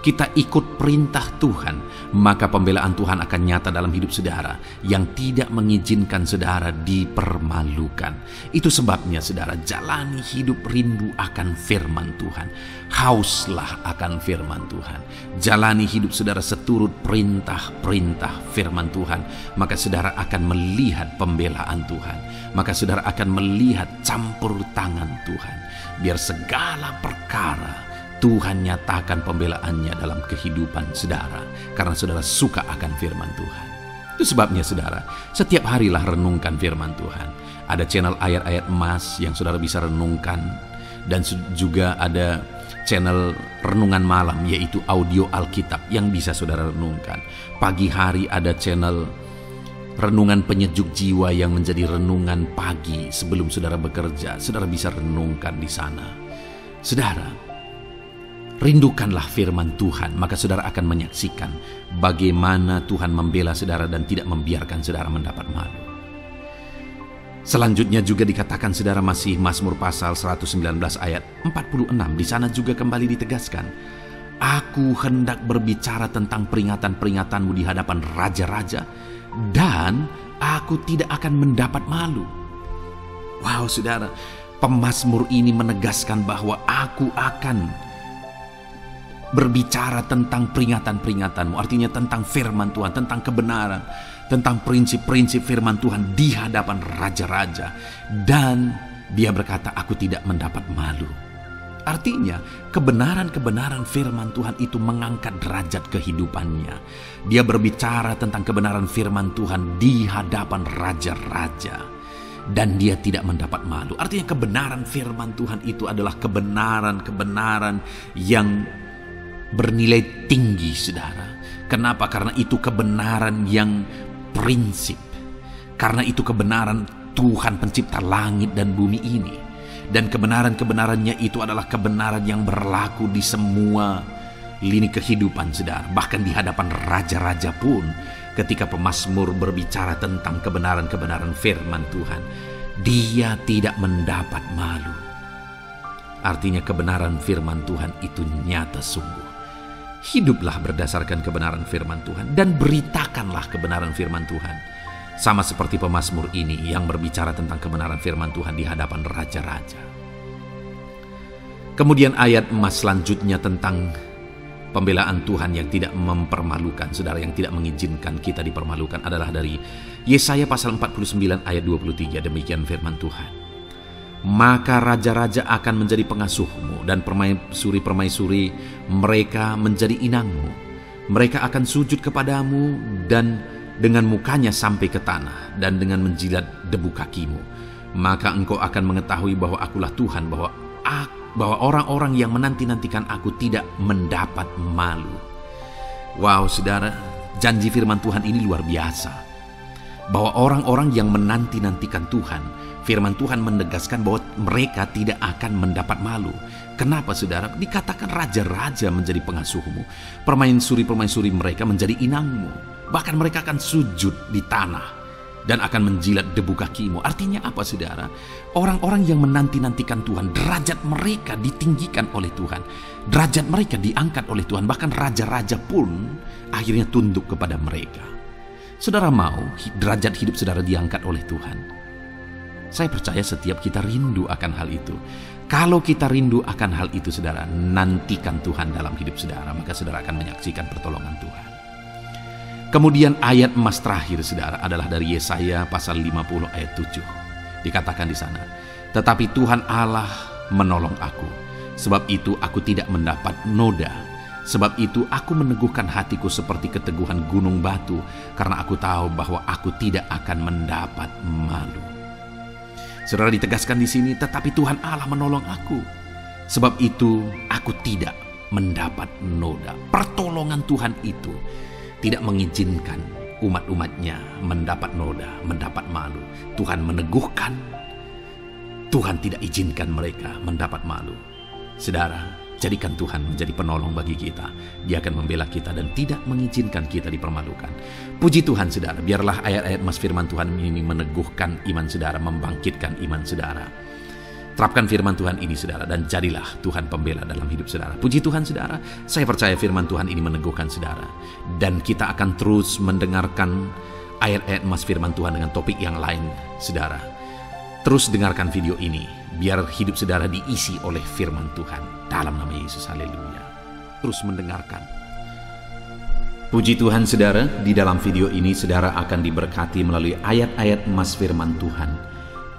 A: kita ikut perintah Tuhan, maka pembelaan Tuhan akan nyata dalam hidup saudara yang tidak mengizinkan saudara dipermalukan. Itu sebabnya saudara, jalani hidup rindu akan firman Tuhan. Hauslah akan firman Tuhan. Jalani hidup saudara seturut perintah-perintah firman Tuhan, maka saudara akan melihat pembelaan Tuhan. Maka saudara akan melihat campur tangan Tuhan. Biar segala perkara Tuhan nyatakan pembelaannya dalam kehidupan saudara, karena saudara suka akan firman Tuhan. Itu sebabnya saudara, setiap harilah renungkan firman Tuhan. Ada channel ayat-ayat emas yang saudara bisa renungkan, dan juga ada channel renungan malam, yaitu audio Alkitab yang bisa saudara renungkan. Pagi hari ada channel renungan penyejuk jiwa yang menjadi renungan pagi sebelum saudara bekerja. Saudara bisa renungkan di sana. Saudara, rindukanlah firman Tuhan, maka saudara akan menyaksikan bagaimana Tuhan membela saudara dan tidak membiarkan saudara mendapat malu. Selanjutnya juga dikatakan saudara, masih Mazmur pasal 119 ayat 46. Di sana juga kembali ditegaskan, aku hendak berbicara tentang peringatan-peringatan-Mu di hadapan raja-raja, dan aku tidak akan mendapat malu. Wow saudara, pemazmur ini menegaskan bahwa aku akan berbicara tentang peringatan-peringatan-Mu, artinya tentang firman Tuhan, tentang kebenaran, tentang prinsip-prinsip firman Tuhan di hadapan raja-raja. Dan dia berkata, aku tidak mendapat malu. Artinya kebenaran-kebenaran firman Tuhan itu mengangkat derajat kehidupannya. Dia berbicara tentang kebenaran firman Tuhan di hadapan raja-raja, dan dia tidak mendapat malu. Artinya kebenaran firman Tuhan itu adalah kebenaran-kebenaran yang bernilai tinggi saudara. Kenapa? Karena itu kebenaran yang prinsip. Karena itu kebenaran Tuhan pencipta langit dan bumi ini. Dan kebenaran-kebenarannya itu adalah kebenaran yang berlaku di semua lini kehidupan saudara. Bahkan di hadapan raja-raja pun, ketika pemazmur berbicara tentang kebenaran-kebenaran firman Tuhan, dia tidak mendapat malu. Artinya kebenaran firman Tuhan itu nyata sungguh. Hiduplah berdasarkan kebenaran firman Tuhan dan beritakanlah kebenaran firman Tuhan. Sama seperti pemazmur ini yang berbicara tentang kebenaran firman Tuhan di hadapan raja-raja. Kemudian ayat emas selanjutnya tentang pembelaan Tuhan yang tidak mempermalukan, saudara, yang tidak mengizinkan kita dipermalukan adalah dari Yesaya pasal 49 ayat 23. Demikian firman Tuhan. Maka raja-raja akan menjadi pengasuhmu, dan permaisuri-permaisuri mereka menjadi inangmu. Mereka akan sujud kepadamu dan dengan mukanya sampai ke tanah, dan dengan menjilat debu kakimu. Maka engkau akan mengetahui bahwa akulah Tuhan, bahwa orang-orang yang menanti-nantikan aku tidak mendapat malu. Wow saudara, janji firman Tuhan ini luar biasa. bahwa orang-orang yang menanti-nantikan Tuhan, firman Tuhan menegaskan bahwa mereka tidak akan mendapat malu. Kenapa saudara? Dikatakan raja-raja menjadi pengasuhmu, permaisuri-permaisuri mereka menjadi inangmu. Bahkan mereka akan sujud di tanah dan akan menjilat debu kakimu. Artinya apa saudara? Orang-orang yang menanti-nantikan Tuhan, derajat mereka ditinggikan oleh Tuhan, derajat mereka diangkat oleh Tuhan. Bahkan raja-raja pun akhirnya tunduk kepada mereka. Saudara mau derajat hidup saudara diangkat oleh Tuhan? Saya percaya setiap kita rindu akan hal itu. Kalau kita rindu akan hal itu saudara, nantikan Tuhan dalam hidup saudara, maka saudara akan menyaksikan pertolongan Tuhan. Kemudian ayat emas terakhir saudara adalah dari Yesaya pasal 50 ayat 7. Dikatakan di sana, "Tetapi Tuhan Allah menolong aku, sebab itu aku tidak mendapat noda. Sebab itu aku meneguhkan hatiku seperti keteguhan gunung batu, karena aku tahu bahwa aku tidak akan mendapat malu." Saudara, ditegaskan di sini, tetapi Tuhan Allah menolong aku. Sebab itu aku tidak mendapat noda. Pertolongan Tuhan itu tidak mengizinkan umat-umatnya mendapat noda, mendapat malu. Tuhan meneguhkan, Tuhan tidak izinkan mereka mendapat malu. Saudara, jadikan Tuhan menjadi penolong bagi kita. Dia akan membela kita dan tidak mengizinkan kita dipermalukan. Puji Tuhan saudara, biarlah ayat-ayat mas firman Tuhan ini meneguhkan iman saudara, membangkitkan iman saudara. Terapkan firman Tuhan ini saudara, dan jadilah Tuhan pembela dalam hidup saudara. Puji Tuhan saudara, saya percaya firman Tuhan ini meneguhkan saudara. Dan kita akan terus mendengarkan ayat-ayat mas firman Tuhan dengan topik yang lain saudara. Terus dengarkan video ini, biar hidup saudara diisi oleh firman Tuhan. Dalam nama Yesus, haleluya. Terus mendengarkan. Puji Tuhan saudara, di dalam video ini saudara akan diberkati melalui ayat-ayat emas firman Tuhan.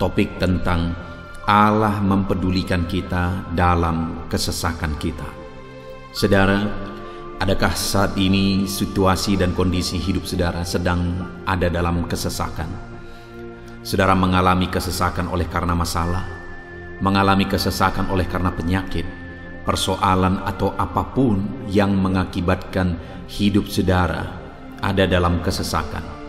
A: Topik tentang Allah mempedulikan kita dalam kesesakan kita. Saudara, adakah saat ini situasi dan kondisi hidup saudara sedang ada dalam kesesakan? Saudara mengalami kesesakan oleh karena masalah, mengalami kesesakan oleh karena penyakit, persoalan atau apapun yang mengakibatkan hidup saudara ada dalam kesesakan.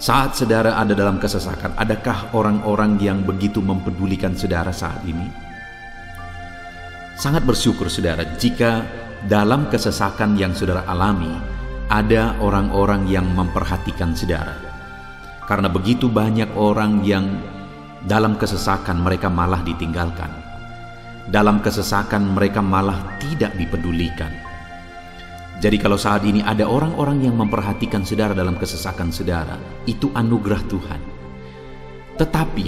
A: Saat saudara ada dalam kesesakan, adakah orang-orang yang begitu mempedulikan saudara saat ini? Sangat bersyukur saudara jika dalam kesesakan yang saudara alami ada orang-orang yang memperhatikan saudara. Karena begitu banyak orang yang dalam kesesakan mereka malah ditinggalkan. Dalam kesesakan mereka malah tidak dipedulikan. Jadi kalau saat ini ada orang-orang yang memperhatikan saudara dalam kesesakan saudara, itu anugerah Tuhan. Tetapi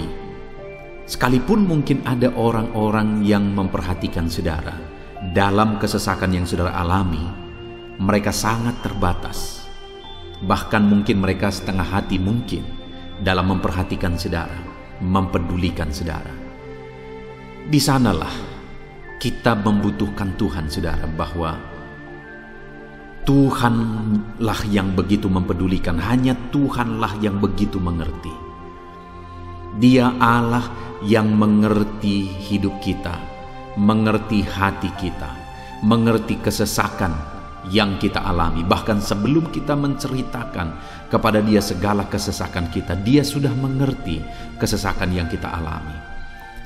A: sekalipun mungkin ada orang-orang yang memperhatikan saudara dalam kesesakan yang saudara alami, mereka sangat terbatas. Bahkan mungkin mereka setengah hati mungkin dalam memperhatikan saudara, mempedulikan saudara. Di sanalah kita membutuhkan Tuhan saudara, bahwa Tuhanlah yang begitu mempedulikan, hanya Tuhanlah yang begitu mengerti. Dia Allah yang mengerti hidup kita, mengerti hati kita, mengerti kesesakan yang kita alami. Bahkan sebelum kita menceritakan kepada dia segala kesesakan kita, dia sudah mengerti kesesakan yang kita alami.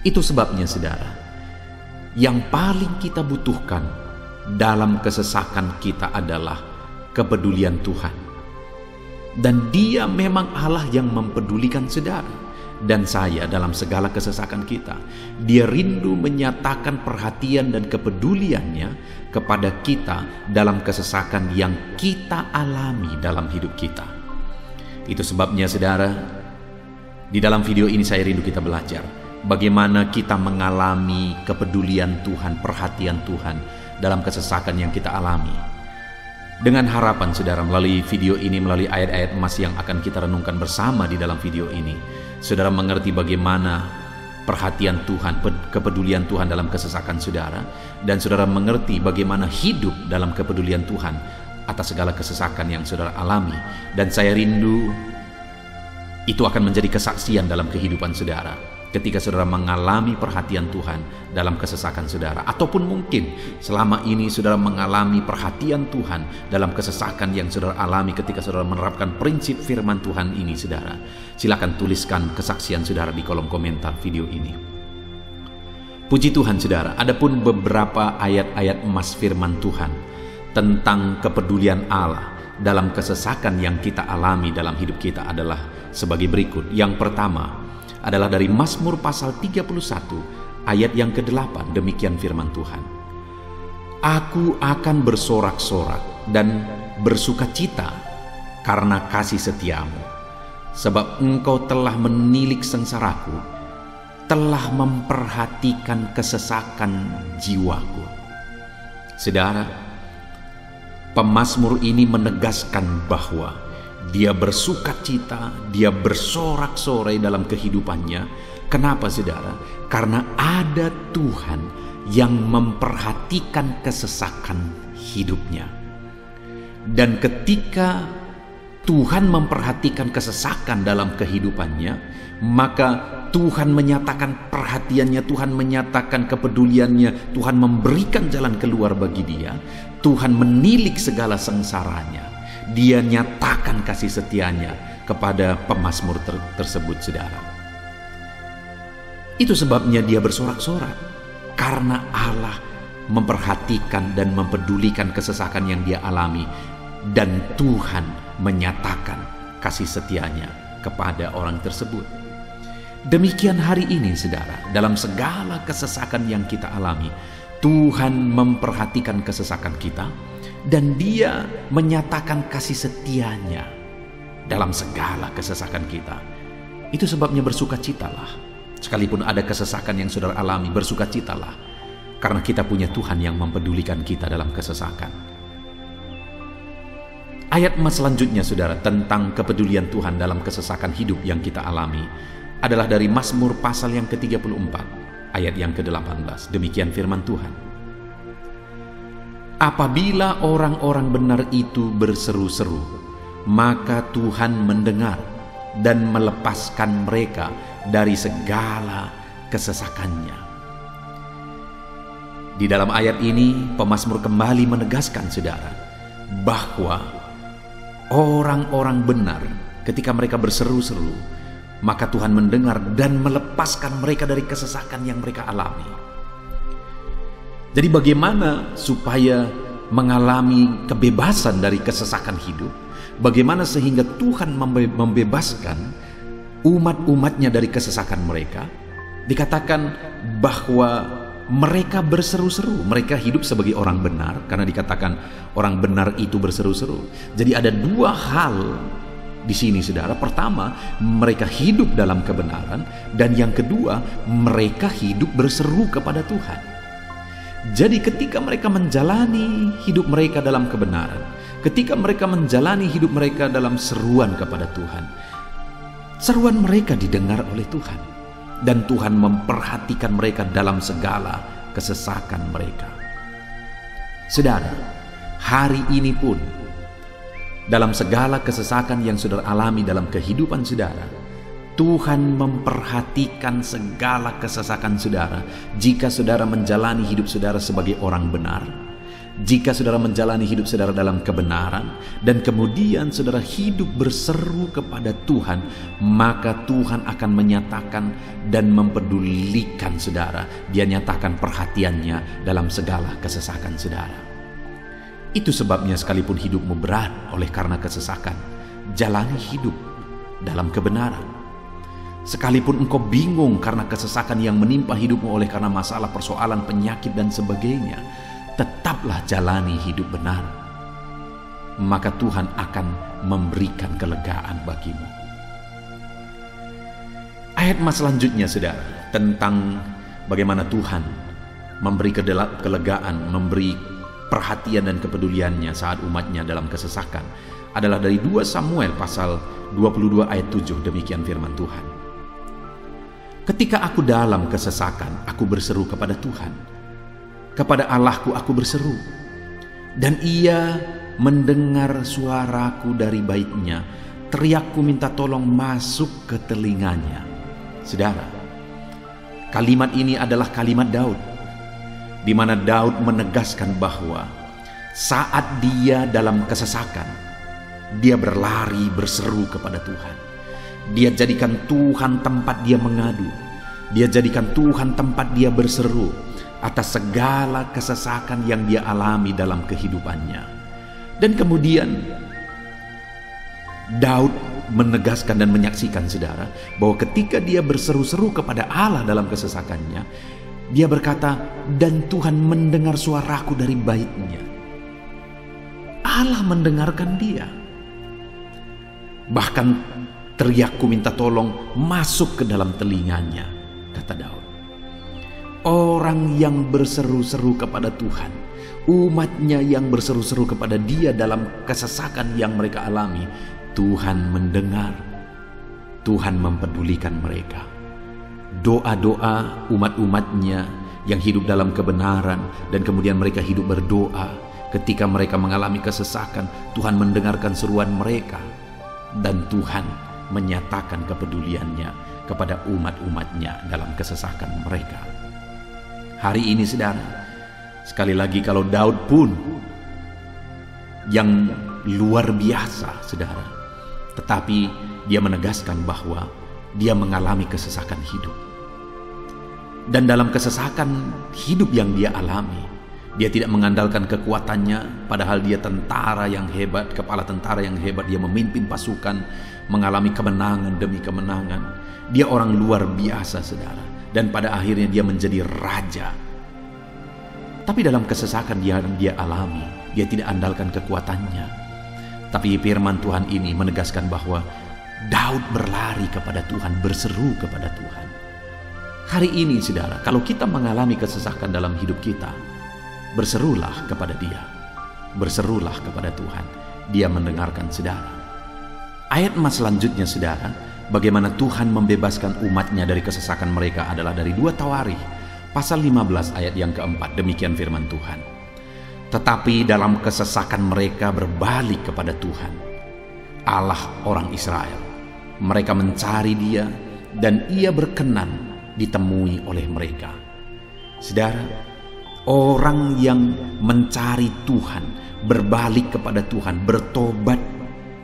A: Itu sebabnya saudara, yang paling kita butuhkan dalam kesesakan kita adalah kepedulian Tuhan. Dan dia memang Allah yang mempedulikan saudara dan saya dalam segala kesesakan kita. Dia rindu menyatakan perhatian dan kepeduliannya kepada kita dalam kesesakan yang kita alami dalam hidup kita. Itu sebabnya saudara, di dalam video ini saya rindu kita belajar bagaimana kita mengalami kepedulian Tuhan, perhatian Tuhan dalam kesesakan yang kita alami. Dengan harapan saudara, melalui video ini, melalui ayat-ayat emas yang akan kita renungkan bersama di dalam video ini, saudara mengerti bagaimana perhatian Tuhan, kepedulian Tuhan dalam kesesakan saudara, dan saudara mengerti bagaimana hidup dalam kepedulian Tuhan atas segala kesesakan yang saudara alami. Dan saya rindu itu akan menjadi kesaksian dalam kehidupan saudara. ketika saudara mengalami perhatian Tuhan dalam kesesakan saudara, ataupun mungkin selama ini saudara mengalami perhatian Tuhan dalam kesesakan yang saudara alami ketika saudara menerapkan prinsip firman Tuhan ini, saudara, silakan tuliskan kesaksian saudara di kolom komentar video ini. Puji Tuhan, saudara, adapun beberapa ayat-ayat emas firman Tuhan tentang kepedulian Allah dalam kesesakan yang kita alami dalam hidup kita adalah sebagai berikut. Yang pertama adalah dari Mazmur pasal 31 ayat yang ke-8. Demikian firman Tuhan. Aku akan bersorak-sorak dan bersukacita karena kasih setiamu, sebab engkau telah menilik sengsaraku, telah memperhatikan kesesakan jiwaku. Saudara, pemazmur ini menegaskan bahwa dia bersukacita, dia bersorak-sorai dalam kehidupannya. Kenapa, saudara? Karena ada Tuhan yang memperhatikan kesesakan hidupnya. Dan ketika Tuhan memperhatikan kesesakan dalam kehidupannya, maka Tuhan menyatakan perhatiannya, Tuhan menyatakan kepeduliannya, Tuhan memberikan jalan keluar bagi dia, Tuhan menilik segala sengsaranya, dia nyatakan kasih setianya kepada pemazmur tersebut, saudara. Itu sebabnya dia bersorak-sorak, karena Allah memperhatikan dan mempedulikan kesesakan yang dia alami, dan Tuhan menyatakan kasih setianya kepada orang tersebut. Demikian hari ini, saudara, dalam segala kesesakan yang kita alami, Tuhan memperhatikan kesesakan kita dan dia menyatakan kasih setianya dalam segala kesesakan kita. Itu sebabnya bersukacitalah. Sekalipun ada kesesakan yang saudara alami, bersukacitalah, karena kita punya Tuhan yang mempedulikan kita dalam kesesakan. Ayat selanjutnya, saudara, tentang kepedulian Tuhan dalam kesesakan hidup yang kita alami adalah dari Mazmur pasal yang ke-34 ayat yang ke-18. Demikian firman Tuhan. Apabila orang-orang benar itu berseru-seru, maka Tuhan mendengar dan melepaskan mereka dari segala kesesakannya. Di dalam ayat ini pemazmur kembali menegaskan, saudara, bahwa orang-orang benar ketika mereka berseru-seru, maka Tuhan mendengar dan melepaskan mereka dari kesesakan yang mereka alami. Jadi bagaimana supaya mengalami kebebasan dari kesesakan hidup? Bagaimana sehingga Tuhan membebaskan umat-umatnya dari kesesakan mereka? Dikatakan bahwa mereka berseru-seru, mereka hidup sebagai orang benar, karena dikatakan orang benar itu berseru-seru. Jadi ada dua hal di sini, saudara. Pertama, mereka hidup dalam kebenaran, dan yang kedua, mereka hidup berseru kepada Tuhan. Jadi ketika mereka menjalani hidup mereka dalam kebenaran, ketika mereka menjalani hidup mereka dalam seruan kepada Tuhan, seruan mereka didengar oleh Tuhan, dan Tuhan memperhatikan mereka dalam segala kesesakan mereka. Saudara, hari ini pun dalam segala kesesakan yang saudara alami dalam kehidupan saudara, Tuhan memperhatikan segala kesesakan saudara. Jika saudara menjalani hidup saudara sebagai orang benar, jika saudara menjalani hidup saudara dalam kebenaran, dan kemudian saudara hidup berseru kepada Tuhan, maka Tuhan akan menyatakan dan mempedulikan saudara. Dia nyatakan perhatiannya dalam segala kesesakan saudara. Itu sebabnya sekalipun hidupmu berat oleh karena kesesakan, jalani hidup dalam kebenaran. Sekalipun engkau bingung karena kesesakan yang menimpa hidupmu oleh karena masalah, persoalan, penyakit dan sebagainya, tetaplah jalani hidup benar. Maka Tuhan akan memberikan kelegaan bagimu. Ayat selanjutnya, saudara, tentang bagaimana Tuhan memberi kelegaan, memberi perhatian dan kepeduliannya saat umatnya dalam kesesakan adalah dari 2 Samuel pasal 22 ayat 7. Demikian firman Tuhan. Ketika aku dalam kesesakan, aku berseru kepada Tuhan. Kepada Allahku aku berseru, dan ia mendengar suaraku dari baitnya. Teriakku minta tolong masuk ke telinganya. Saudara, Kalimat ini adalah kalimat Daud, di mana Daud menegaskan bahwa saat dia dalam kesesakan, dia berlari berseru kepada Tuhan. Dia jadikan Tuhan tempat dia mengadu. Dia jadikan Tuhan tempat dia berseru atas segala kesesakan yang dia alami dalam kehidupannya. Dan kemudian Daud menegaskan dan menyaksikan, saudara, bahwa ketika dia berseru-seru kepada Allah dalam kesesakannya, dia berkata, dan Tuhan mendengar suaraku dari baitnya. Allah mendengarkan dia. Bahkan teriakku minta tolong masuk ke dalam telinganya, kata Daud. Orang yang berseru-seru kepada Tuhan, umatnya yang berseru-seru kepada dia dalam kesesakan yang mereka alami, Tuhan mendengar, Tuhan mempedulikan mereka. Doa-doa umat-umatnya yang hidup dalam kebenaran dan kemudian mereka hidup berdoa, ketika mereka mengalami kesesakan, Tuhan mendengarkan seruan mereka dan Tuhan menyatakan kepeduliannya kepada umat-umatnya dalam kesesakan mereka. Hari ini, saudara, sekali lagi, kalau Daud pun yang luar biasa, saudara, tetapi dia menegaskan bahwa dia mengalami kesesakan hidup. Dan dalam kesesakan hidup yang dia alami, dia tidak mengandalkan kekuatannya, padahal dia tentara yang hebat, kepala tentara yang hebat. Dia memimpin pasukan, mengalami kemenangan demi kemenangan. Dia orang luar biasa, saudara. Dan pada akhirnya dia menjadi raja. Tapi dalam kesesakan yang dia alami, dia tidak andalkan kekuatannya. Tapi firman Tuhan ini menegaskan bahwa Daud berlari kepada Tuhan, berseru kepada Tuhan. Hari ini, saudara, kalau kita mengalami kesesakan dalam hidup kita, berserulah kepada Dia, berserulah kepada Tuhan. Dia mendengarkan, saudara. Ayat emas selanjutnya, saudara, bagaimana Tuhan membebaskan umatnya dari kesesakan mereka adalah dari 2 Tawarikh pasal 15 ayat yang keempat. Demikian firman Tuhan. Tetapi dalam kesesakan mereka berbalik kepada Tuhan, Allah orang Israel. Mereka mencari Dia dan Ia berkenan ditemui oleh mereka. Saudara, orang yang mencari Tuhan, berbalik kepada Tuhan, bertobat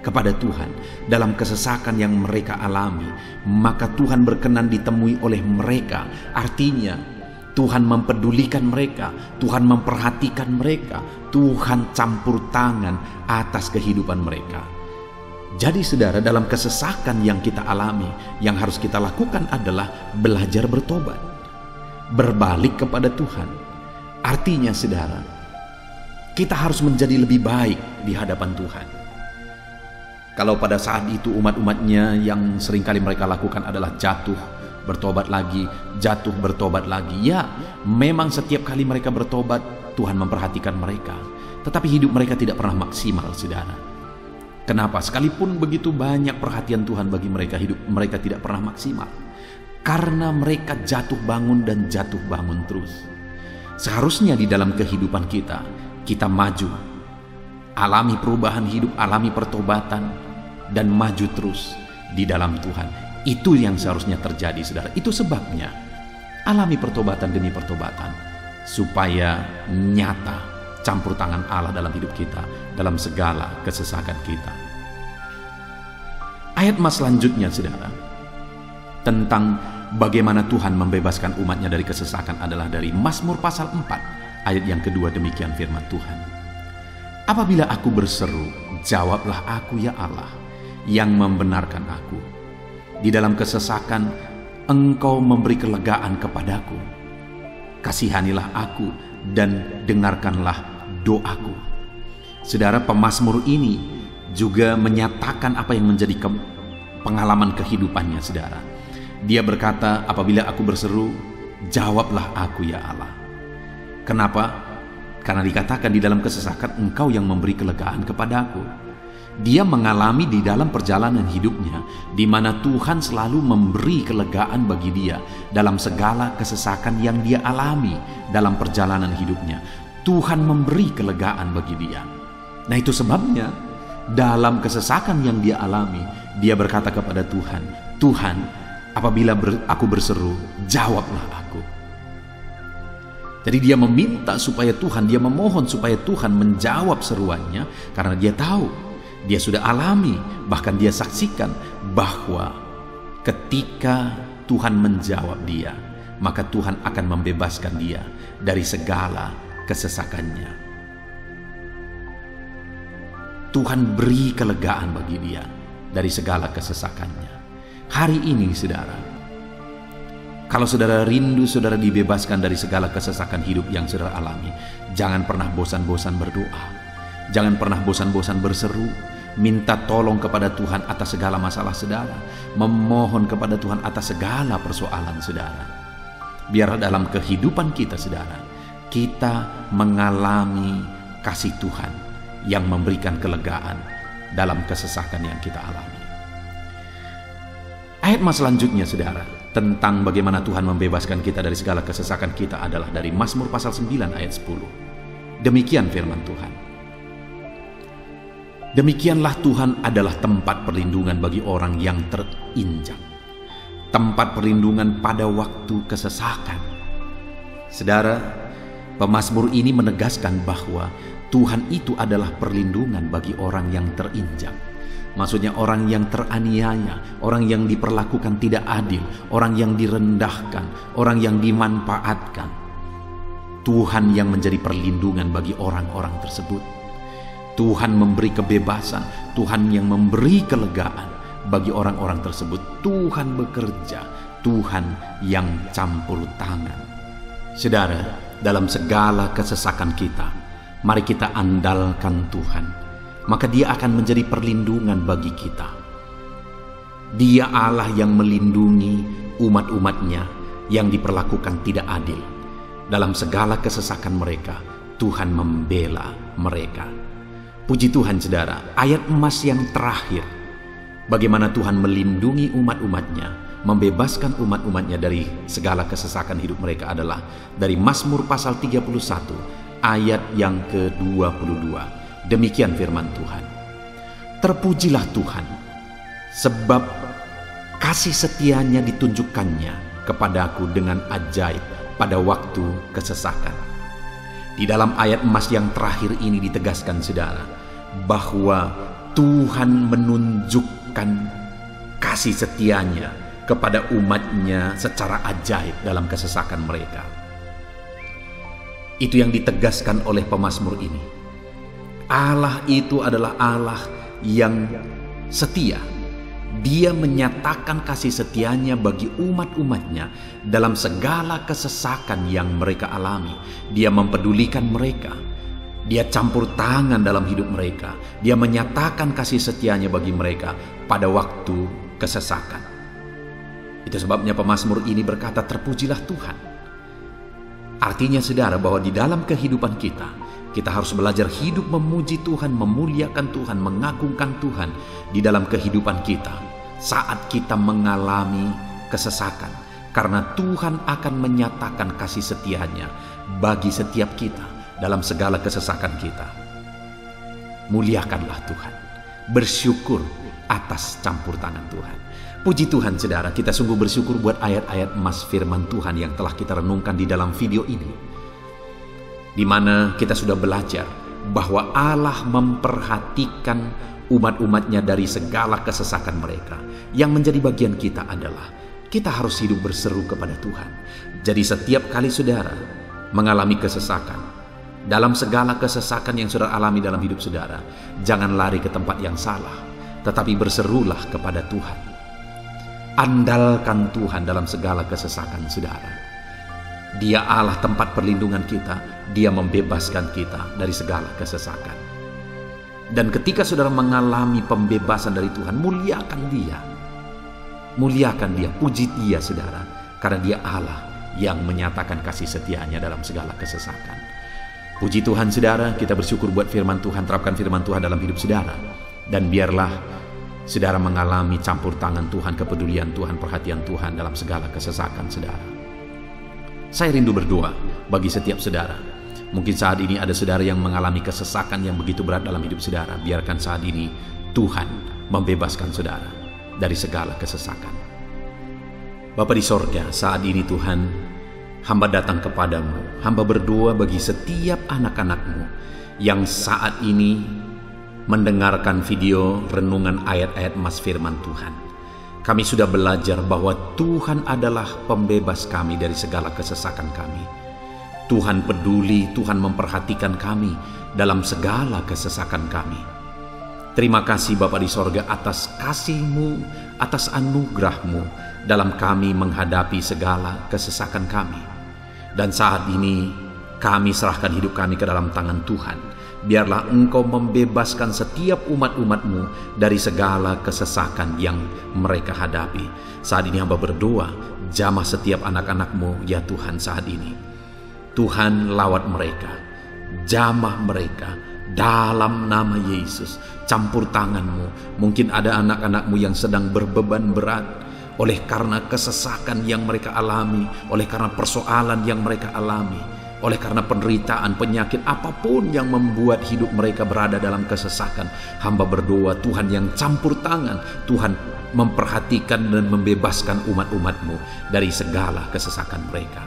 A: kepada Tuhan dalam kesesakan yang mereka alami, maka Tuhan berkenan ditemui oleh mereka. Artinya Tuhan mempedulikan mereka, Tuhan memperhatikan mereka, Tuhan campur tangan atas kehidupan mereka. Jadi, saudara, dalam kesesakan yang kita alami, yang harus kita lakukan adalah belajar bertobat, berbalik kepada Tuhan. Artinya, saudara, kita harus menjadi lebih baik di hadapan Tuhan. Kalau pada saat itu umat-umatnya yang seringkali mereka lakukan adalah jatuh, bertobat lagi, jatuh, bertobat lagi. Ya, memang setiap kali mereka bertobat, Tuhan memperhatikan mereka. Tetapi hidup mereka tidak pernah maksimal, saudara. Kenapa? Sekalipun begitu banyak perhatian Tuhan bagi mereka, hidup mereka tidak pernah maksimal. Karena mereka jatuh bangun dan jatuh bangun terus. Seharusnya di dalam kehidupan kita, kita maju, alami perubahan hidup, alami pertobatan, dan maju terus di dalam Tuhan. Itu yang seharusnya terjadi, saudara. Itu sebabnya alami pertobatan demi pertobatan, supaya nyata campur tangan Allah dalam hidup kita, dalam segala kesesakan kita. Ayat mas selanjutnya, saudara, tentang bagaimana Tuhan membebaskan umatnya dari kesesakan adalah dari Mazmur pasal 4 ayat yang kedua. Demikian firman Tuhan. Apabila aku berseru, jawablah aku ya Allah, yang membenarkan aku. Di dalam kesesakan, Engkau memberi kelegaan kepadaku. Kasihanilah aku dan dengarkanlah doaku. Saudara, pemazmur ini juga menyatakan apa yang menjadi pengalaman kehidupannya, saudara. Dia berkata, apabila aku berseru, jawablah aku ya Allah. Kenapa? Karena dikatakan di dalam kesesakan, Engkau yang memberi kelegaan kepadaku. Dia mengalami di dalam perjalanan hidupnya, di mana Tuhan selalu memberi kelegaan bagi dia dalam segala kesesakan yang dia alami dalam perjalanan hidupnya. Tuhan memberi kelegaan bagi dia. Nah, itu sebabnya dalam kesesakan yang dia alami, dia berkata kepada Tuhan, Tuhan, Apabila aku berseru, jawablah aku. Jadi dia meminta supaya Tuhan, dia memohon supaya Tuhan menjawab seruannya, karena dia tahu, dia sudah alami, bahkan dia saksikan bahwa ketika Tuhan menjawab dia, maka Tuhan akan membebaskan dia dari segala kesesakannya. Tuhan beri kelegaan bagi dia dari segala kesesakannya. Hari ini saudara, kalau saudara rindu saudara dibebaskan dari segala kesesakan hidup yang saudara alami, jangan pernah bosan-bosan berdoa. Jangan pernah bosan-bosan berseru, minta tolong kepada Tuhan atas segala masalah saudara, memohon kepada Tuhan atas segala persoalan saudara. Biar dalam kehidupan kita saudara, kita mengalami kasih Tuhan yang memberikan kelegaan dalam kesesakan yang kita alami. Ayat mas selanjutnya saudara, tentang bagaimana Tuhan membebaskan kita dari segala kesesakan kita adalah dari Mazmur pasal 9 ayat 10. Demikian firman Tuhan. Demikianlah Tuhan adalah tempat perlindungan bagi orang yang terinjak, tempat perlindungan pada waktu kesesakan. Saudara, pemazmur ini menegaskan bahwa Tuhan itu adalah perlindungan bagi orang yang terinjak. Maksudnya orang yang teraniaya, orang yang diperlakukan tidak adil, orang yang direndahkan, orang yang dimanfaatkan. Tuhan yang menjadi perlindungan bagi orang-orang tersebut. Tuhan memberi kebebasan, Tuhan yang memberi kelegaan bagi orang-orang tersebut. Tuhan bekerja, Tuhan yang campur tangan. Saudara, dalam segala kesesakan kita, mari kita andalkan Tuhan. Maka dia akan menjadi perlindungan bagi kita. Dia Allah yang melindungi umat-umatnya yang diperlakukan tidak adil. Dalam segala kesesakan mereka, Tuhan membela mereka. Puji Tuhan saudara, ayat emas yang terakhir, bagaimana Tuhan melindungi umat-umatnya, membebaskan umat-umatnya dari segala kesesakan hidup mereka adalah dari Mazmur pasal 31 ayat yang ke-22. Demikian firman Tuhan. Terpujilah Tuhan, sebab kasih setianya ditunjukkannya kepadaku dengan ajaib pada waktu kesesakan. Di dalam ayat emas yang terakhir ini ditegaskan saudara, bahwa Tuhan menunjukkan kasih setianya kepada umatnya secara ajaib dalam kesesakan mereka. Itu yang ditegaskan oleh pemazmur ini. Allah itu adalah Allah yang setia. Dia menyatakan kasih setianya bagi umat-umatnya dalam segala kesesakan yang mereka alami. Dia mempedulikan mereka. Dia campur tangan dalam hidup mereka. Dia menyatakan kasih setianya bagi mereka pada waktu kesesakan. Itu sebabnya pemazmur ini berkata, terpujilah Tuhan. Artinya saudara, bahwa di dalam kehidupan kita harus belajar hidup memuji Tuhan, memuliakan Tuhan, mengagungkan Tuhan di dalam kehidupan kita saat kita mengalami kesesakan. Karena Tuhan akan menyatakan kasih setianya bagi setiap kita dalam segala kesesakan kita. Muliakanlah Tuhan, bersyukur atas campur tangan Tuhan. Puji Tuhan saudara, kita sungguh bersyukur buat ayat-ayat emas firman Tuhan yang telah kita renungkan di dalam video ini, di mana kita sudah belajar bahwa Allah memperhatikan umat-umatnya dari segala kesesakan mereka. Yang menjadi bagian kita adalah kita harus hidup berseru kepada Tuhan. Jadi setiap kali saudara mengalami kesesakan, dalam segala kesesakan yang saudara alami dalam hidup saudara, jangan lari ke tempat yang salah, tetapi berserulah kepada Tuhan. Andalkan Tuhan dalam segala kesesakan saudara. Dia Allah tempat perlindungan kita. Dia membebaskan kita dari segala kesesakan. Dan ketika saudara mengalami pembebasan dari Tuhan, muliakan Dia. Muliakan Dia, puji Dia saudara. Karena Dia Allah yang menyatakan kasih setianya dalam segala kesesakan. Puji Tuhan saudara, kita bersyukur buat firman Tuhan. Terapkan firman Tuhan dalam hidup saudara. Dan biarlah saudara mengalami campur tangan Tuhan, kepedulian Tuhan, perhatian Tuhan dalam segala kesesakan saudara. Saya rindu berdoa bagi setiap saudara. Mungkin saat ini ada saudara yang mengalami kesesakan yang begitu berat dalam hidup saudara. Biarkan saat ini Tuhan membebaskan saudara dari segala kesesakan. Bapa di sorga, saat ini Tuhan, hamba datang kepadamu. Hamba berdoa bagi setiap anak-anak-Mu yang saat ini mendengarkan video renungan ayat-ayat Mas Firman Tuhan. Kami sudah belajar bahwa Tuhan adalah pembebas kami dari segala kesesakan kami. Tuhan peduli, Tuhan memperhatikan kami dalam segala kesesakan kami. Terima kasih Bapa di sorga atas kasih-Mu, atas anugerah-Mu dalam kami menghadapi segala kesesakan kami. Dan saat ini kami serahkan hidup kami ke dalam tangan Tuhan. Biarlah Engkau membebaskan setiap umat-umat-Mu dari segala kesesakan yang mereka hadapi. Saat ini hamba berdoa, jamah setiap anak-anak-Mu ya Tuhan saat ini. Tuhan lawat mereka, jamah mereka dalam nama Yesus. Campur tangan-Mu. Mungkin ada anak-anak-Mu yang sedang berbeban berat oleh karena kesesakan yang mereka alami, oleh karena persoalan yang mereka alami, oleh karena penderitaan, penyakit, apapun yang membuat hidup mereka berada dalam kesesakan. Hamba berdoa Tuhan yang campur tangan, Tuhan memperhatikan dan membebaskan umat-umat-Mu dari segala kesesakan mereka.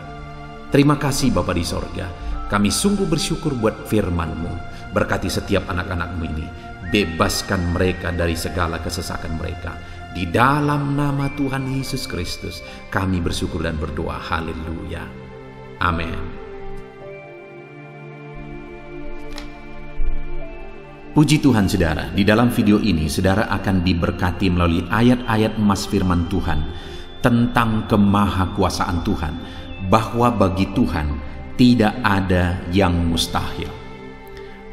A: Terima kasih Bapa di sorga, kami sungguh bersyukur buat firman-Mu. Berkati setiap anak-anak-Mu ini, bebaskan mereka dari segala kesesakan mereka. Di dalam nama Tuhan Yesus Kristus, kami bersyukur dan berdoa. Haleluya. Amin. Puji Tuhan saudara, di dalam video ini saudara akan diberkati melalui ayat-ayat Mas Firman Tuhan tentang kemahakuasaan Tuhan, bahwa bagi Tuhan tidak ada yang mustahil.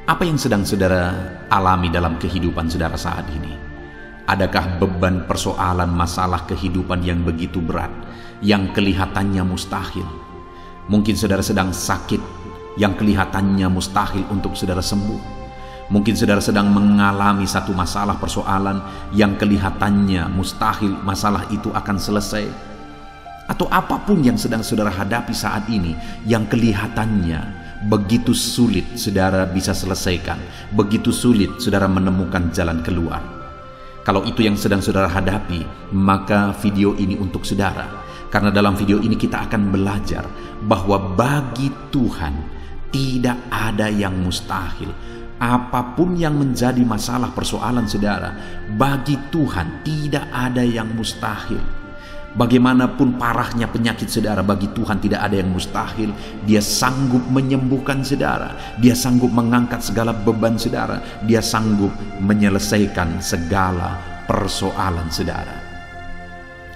A: Apa yang sedang saudara alami dalam kehidupan saudara saat ini? Adakah beban, persoalan, masalah kehidupan yang begitu berat, yang kelihatannya mustahil? Mungkin saudara sedang sakit, yang kelihatannya mustahil untuk saudara sembuh. Mungkin saudara sedang mengalami satu masalah, persoalan yang kelihatannya mustahil masalah itu akan selesai. Atau apapun yang sedang saudara hadapi saat ini yang kelihatannya begitu sulit saudara bisa selesaikan, begitu sulit saudara menemukan jalan keluar. Kalau itu yang sedang saudara hadapi, maka video ini untuk saudara. Karena dalam video ini kita akan belajar bahwa bagi Tuhan tidak ada yang mustahil. Apapun yang menjadi masalah persoalan saudara, bagi Tuhan tidak ada yang mustahil. Bagaimanapun parahnya penyakit saudara, bagi Tuhan tidak ada yang mustahil. Dia sanggup menyembuhkan saudara, Dia sanggup mengangkat segala beban saudara, Dia sanggup menyelesaikan segala persoalan saudara.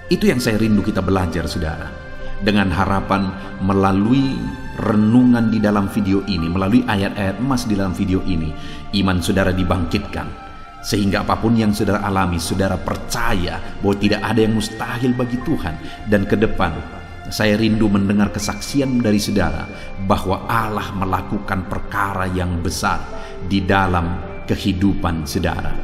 A: Itu yang saya rindu kita belajar saudara. Dengan harapan melalui renungan di dalam video ini, melalui ayat-ayat emas di dalam video ini, iman saudara dibangkitkan. Sehingga apapun yang saudara alami, saudara percaya bahwa tidak ada yang mustahil bagi Tuhan. Dan ke depan saya rindu mendengar kesaksian dari saudara bahwa Allah melakukan perkara yang besar di dalam kehidupan saudara.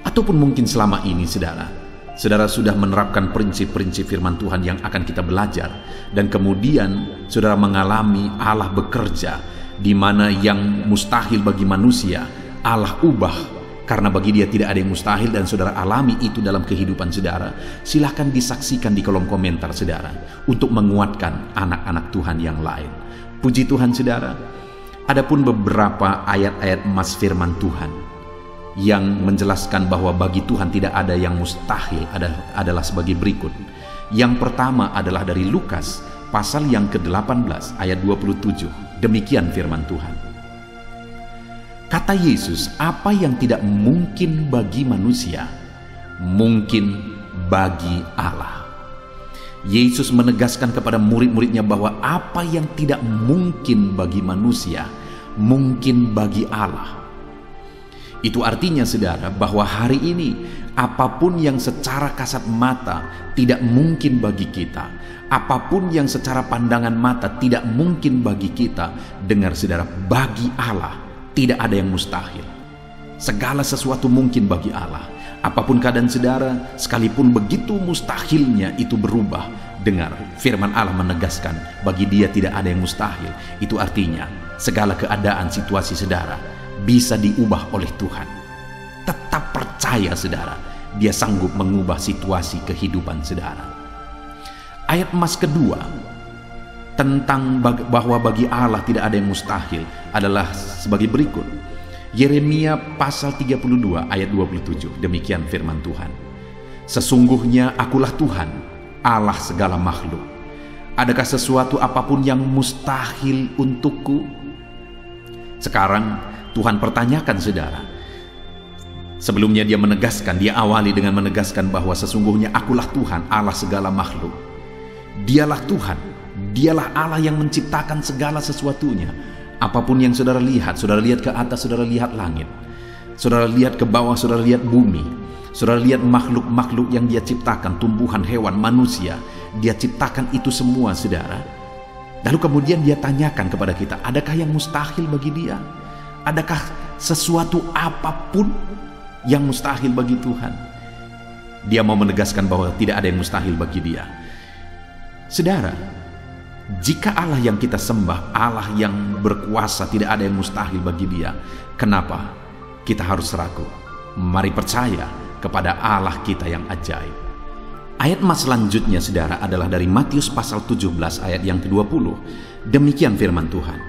A: Ataupun mungkin selama ini saudara sudah menerapkan prinsip-prinsip firman Tuhan yang akan kita belajar, dan kemudian saudara mengalami Allah bekerja di mana yang mustahil bagi manusia Allah ubah. Karena bagi Dia tidak ada yang mustahil, dan saudara alami itu dalam kehidupan saudara. Silahkan disaksikan di kolom komentar saudara untuk menguatkan anak-anak Tuhan yang lain. Puji Tuhan saudara. Adapun beberapa ayat-ayat emas firman Tuhan yang menjelaskan bahwa bagi Tuhan tidak ada yang mustahil adalah sebagai berikut. Yang pertama adalah dari Lukas pasal yang ke-18 ayat 27. Demikian firman Tuhan. Kata Yesus, apa yang tidak mungkin bagi manusia, mungkin bagi Allah. Yesus menegaskan kepada murid-muridnya bahwa apa yang tidak mungkin bagi manusia, mungkin bagi Allah. Itu artinya saudara bahwa hari ini apapun yang secara kasat mata tidak mungkin bagi kita, apapun yang secara pandangan mata tidak mungkin bagi kita, dengar saudara, bagi Allah tidak ada yang mustahil. Segala sesuatu mungkin bagi Allah. Apapun keadaan saudara, sekalipun begitu mustahilnya itu berubah. Dengar, firman Allah menegaskan, bagi Dia tidak ada yang mustahil. Itu artinya, segala keadaan situasi saudara bisa diubah oleh Tuhan. Tetap percaya saudara, Dia sanggup mengubah situasi kehidupan saudara. Ayat emas kedua tentang bahwa bagi Allah tidak ada yang mustahil adalah sebagai berikut. Yeremia pasal 32 ayat 27. Demikian firman Tuhan. Sesungguhnya akulah Tuhan, Allah segala makhluk. Adakah sesuatu apapun yang mustahil untukku? Sekarang Tuhan pertanyakan saudara. Sebelumnya dia awali dengan menegaskan bahwa sesungguhnya akulah Tuhan, Allah segala makhluk. Dialah Tuhan, dialah Allah yang menciptakan segala sesuatunya. Apapun yang saudara lihat ke atas, saudara lihat langit, saudara lihat ke bawah, saudara lihat bumi, saudara lihat makhluk-makhluk yang dia ciptakan, tumbuhan, hewan, manusia, dia ciptakan itu semua saudara. Lalu kemudian dia tanyakan kepada kita, adakah yang mustahil bagi dia? Adakah sesuatu apapun yang mustahil bagi Tuhan? Dia mau menegaskan bahwa tidak ada yang mustahil bagi dia. Saudara, jika Allah yang kita sembah, Allah yang berkuasa, tidak ada yang mustahil bagi dia, kenapa kita harus ragu? Mari percaya kepada Allah kita yang ajaib. Ayat emas selanjutnya saudara adalah dari Matius pasal 17 ayat yang ke-20. Demikian firman Tuhan.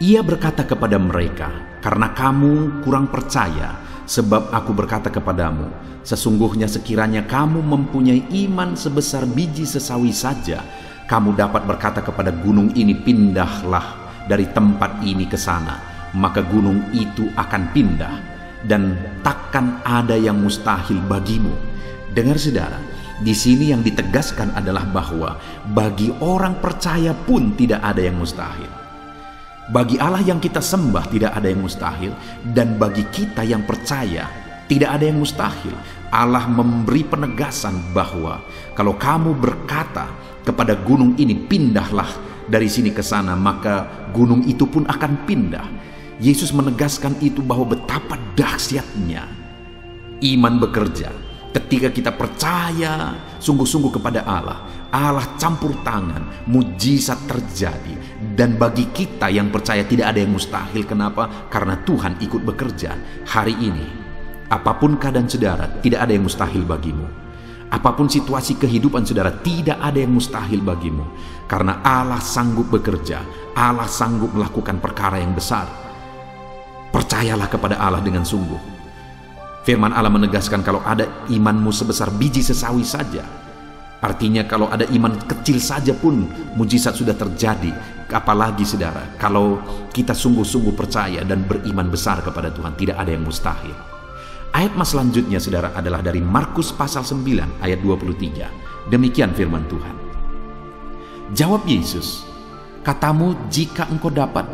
A: Ia berkata kepada mereka, karena kamu kurang percaya, sebab aku berkata kepadamu, sesungguhnya sekiranya kamu mempunyai iman sebesar biji sesawi saja, kamu dapat berkata kepada gunung ini, pindahlah dari tempat ini ke sana, maka gunung itu akan pindah, dan takkan ada yang mustahil bagimu. Dengar saudara, di sini yang ditegaskan adalah bahwa bagi orang percaya pun tidak ada yang mustahil. Bagi Allah yang kita sembah tidak ada yang mustahil, dan bagi kita yang percaya tidak ada yang mustahil. Allah memberi penegasan bahwa kalau kamu berkata kepada gunung ini, pindahlah dari sini ke sana, maka gunung itu pun akan pindah. Yesus menegaskan itu bahwa betapa dahsyatnya iman bekerja. Ketika kita percaya sungguh-sungguh kepada Allah, Allah campur tangan, mujizat terjadi. Dan bagi kita yang percaya tidak ada yang mustahil. Kenapa? Karena Tuhan ikut bekerja. Hari ini, apapun keadaan saudara, tidak ada yang mustahil bagimu. Apapun situasi kehidupan saudara, tidak ada yang mustahil bagimu. Karena Allah sanggup bekerja, Allah sanggup melakukan perkara yang besar. Percayalah kepada Allah dengan sungguh. Firman Allah menegaskan kalau ada imanmu sebesar biji sesawi saja. Artinya kalau ada iman kecil saja pun mujizat sudah terjadi. Apalagi saudara, kalau kita sungguh-sungguh percaya dan beriman besar kepada Tuhan, tidak ada yang mustahil. Ayat mas selanjutnya saudara adalah dari Markus pasal 9 ayat 23. Demikian firman Tuhan. Jawab Yesus, katamu jika engkau dapat.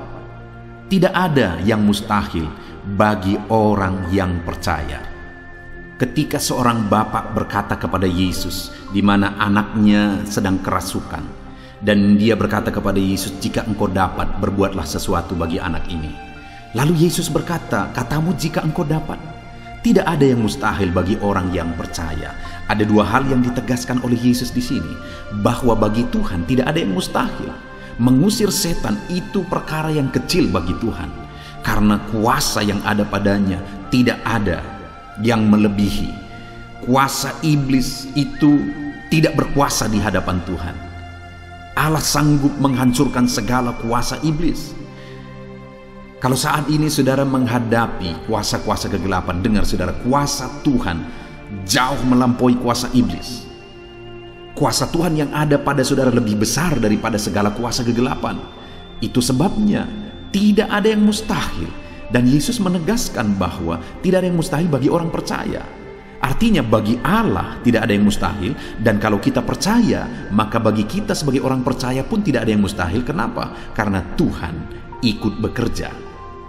A: Tidak ada yang mustahil bagi orang yang percaya. Ketika seorang bapak berkata kepada Yesus, di mana anaknya sedang kerasukan, dan dia berkata kepada Yesus, jika engkau dapat, berbuatlah sesuatu bagi anak ini. Lalu Yesus berkata, katamu jika engkau dapat. Tidak ada yang mustahil bagi orang yang percaya. Ada dua hal yang ditegaskan oleh Yesus di sini, bahwa bagi Tuhan tidak ada yang mustahil. Mengusir setan itu perkara yang kecil bagi Tuhan, karena kuasa yang ada padanya tidak ada yang melebihi. Kuasa iblis itu tidak berkuasa di hadapan Tuhan. Allah sanggup menghancurkan segala kuasa iblis. Kalau saat ini saudara menghadapi kuasa-kuasa kegelapan, dengar saudara, kuasa Tuhan jauh melampaui kuasa iblis. Kuasa Tuhan yang ada pada saudara lebih besar daripada segala kuasa kegelapan. Itu sebabnya tidak ada yang mustahil. Dan Yesus menegaskan bahwa tidak ada yang mustahil bagi orang percaya. Artinya bagi Allah tidak ada yang mustahil. Dan kalau kita percaya, maka bagi kita sebagai orang percaya pun tidak ada yang mustahil. Kenapa? Karena Tuhan ikut bekerja.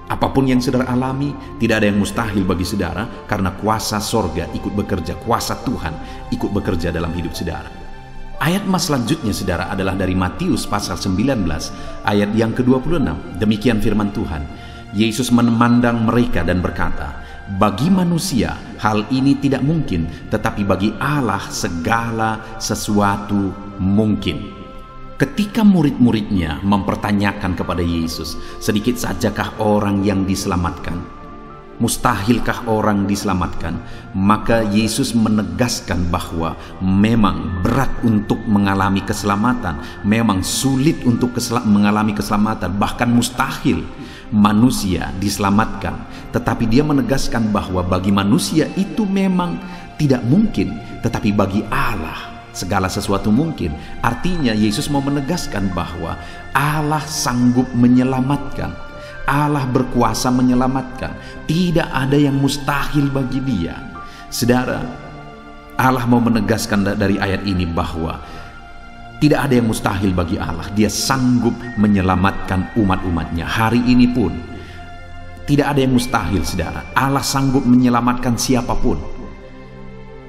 A: Apapun yang saudara alami, tidak ada yang mustahil bagi saudara, karena kuasa sorga ikut bekerja, kuasa Tuhan ikut bekerja dalam hidup saudara. Ayat mas selanjutnya saudara adalah dari Matius pasal 19 ayat yang ke-26. Demikian firman Tuhan. Yesus memandang mereka dan berkata, bagi manusia hal ini tidak mungkin, tetapi bagi Allah segala sesuatu mungkin. Ketika murid-muridnya mempertanyakan kepada Yesus, sedikit sajakah orang yang diselamatkan? Mustahilkah orang diselamatkan? Maka Yesus menegaskan bahwa memang berat untuk mengalami keselamatan, memang sulit untuk mengalami keselamatan, bahkan mustahil manusia diselamatkan. Tetapi dia menegaskan bahwa bagi manusia itu memang tidak mungkin, tetapi bagi Allah segala sesuatu mungkin. Artinya Yesus mau menegaskan bahwa Allah sanggup menyelamatkan. Allah berkuasa menyelamatkan. Tidak ada yang mustahil bagi Dia. Saudara, Allah mau menegaskan dari ayat ini bahwa tidak ada yang mustahil bagi Allah. Dia sanggup menyelamatkan umat-umatnya. Hari ini pun tidak ada yang mustahil, saudara. Allah sanggup menyelamatkan siapapun.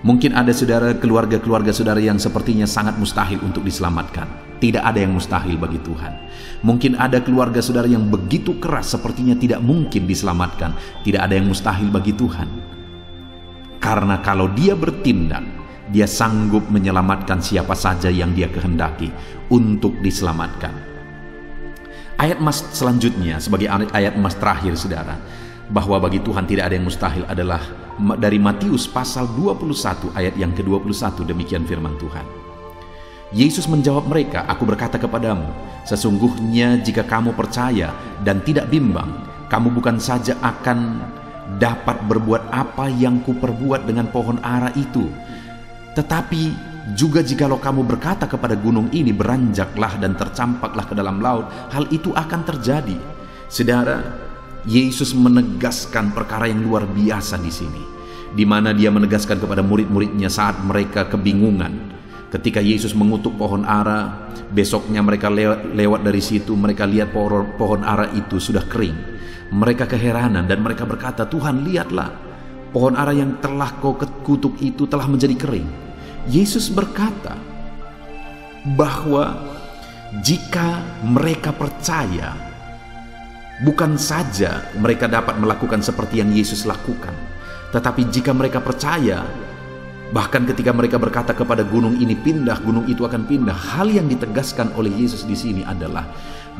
A: Mungkin ada saudara, keluarga-keluarga saudara yang sepertinya sangat mustahil untuk diselamatkan. Tidak ada yang mustahil bagi Tuhan. Mungkin ada keluarga saudara yang begitu keras, sepertinya tidak mungkin diselamatkan. Tidak ada yang mustahil bagi Tuhan. Karena kalau Dia bertindak, Dia sanggup menyelamatkan siapa saja yang Dia kehendaki untuk diselamatkan. Ayat emas selanjutnya, sebagai ayat emas terakhir saudara, bahwa bagi Tuhan tidak ada yang mustahil adalah dari Matius pasal 21 ayat yang ke-21. Demikian firman Tuhan. Yesus menjawab mereka, "Aku berkata kepadamu, sesungguhnya jika kamu percaya dan tidak bimbang, kamu bukan saja akan dapat berbuat apa yang kuperbuat dengan pohon ara itu, tetapi juga jikalau kamu berkata kepada gunung ini, beranjaklah dan tercampaklah ke dalam laut, hal itu akan terjadi." Saudara, Yesus menegaskan perkara yang luar biasa di sini, di mana Dia menegaskan kepada murid-muridnya saat mereka kebingungan. Ketika Yesus mengutuk pohon ara, besoknya mereka lewat dari situ, mereka lihat pohon ara itu sudah kering. Mereka keheranan dan mereka berkata, "Tuhan, lihatlah, pohon ara yang telah kau kutuk itu telah menjadi kering." Yesus berkata bahwa jika mereka percaya, bukan saja mereka dapat melakukan seperti yang Yesus lakukan, tetapi jika mereka percaya, bahkan ketika mereka berkata kepada gunung ini pindah, gunung itu akan pindah. Hal yang ditegaskan oleh Yesus di sini adalah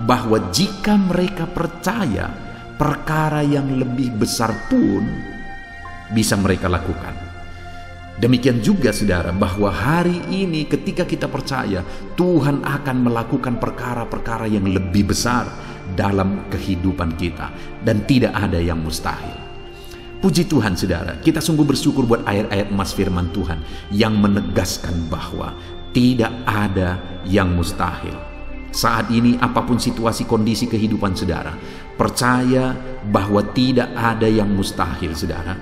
A: bahwa jika mereka percaya, perkara yang lebih besar pun bisa mereka lakukan. Demikian juga saudara, bahwa hari ini ketika kita percaya, Tuhan akan melakukan perkara-perkara yang lebih besar dalam kehidupan kita, dan tidak ada yang mustahil. Puji Tuhan saudara, kita sungguh bersyukur buat ayat-ayat emas firman Tuhan yang menegaskan bahwa tidak ada yang mustahil. Saat ini apapun situasi kondisi kehidupan saudara, percaya bahwa tidak ada yang mustahil saudara.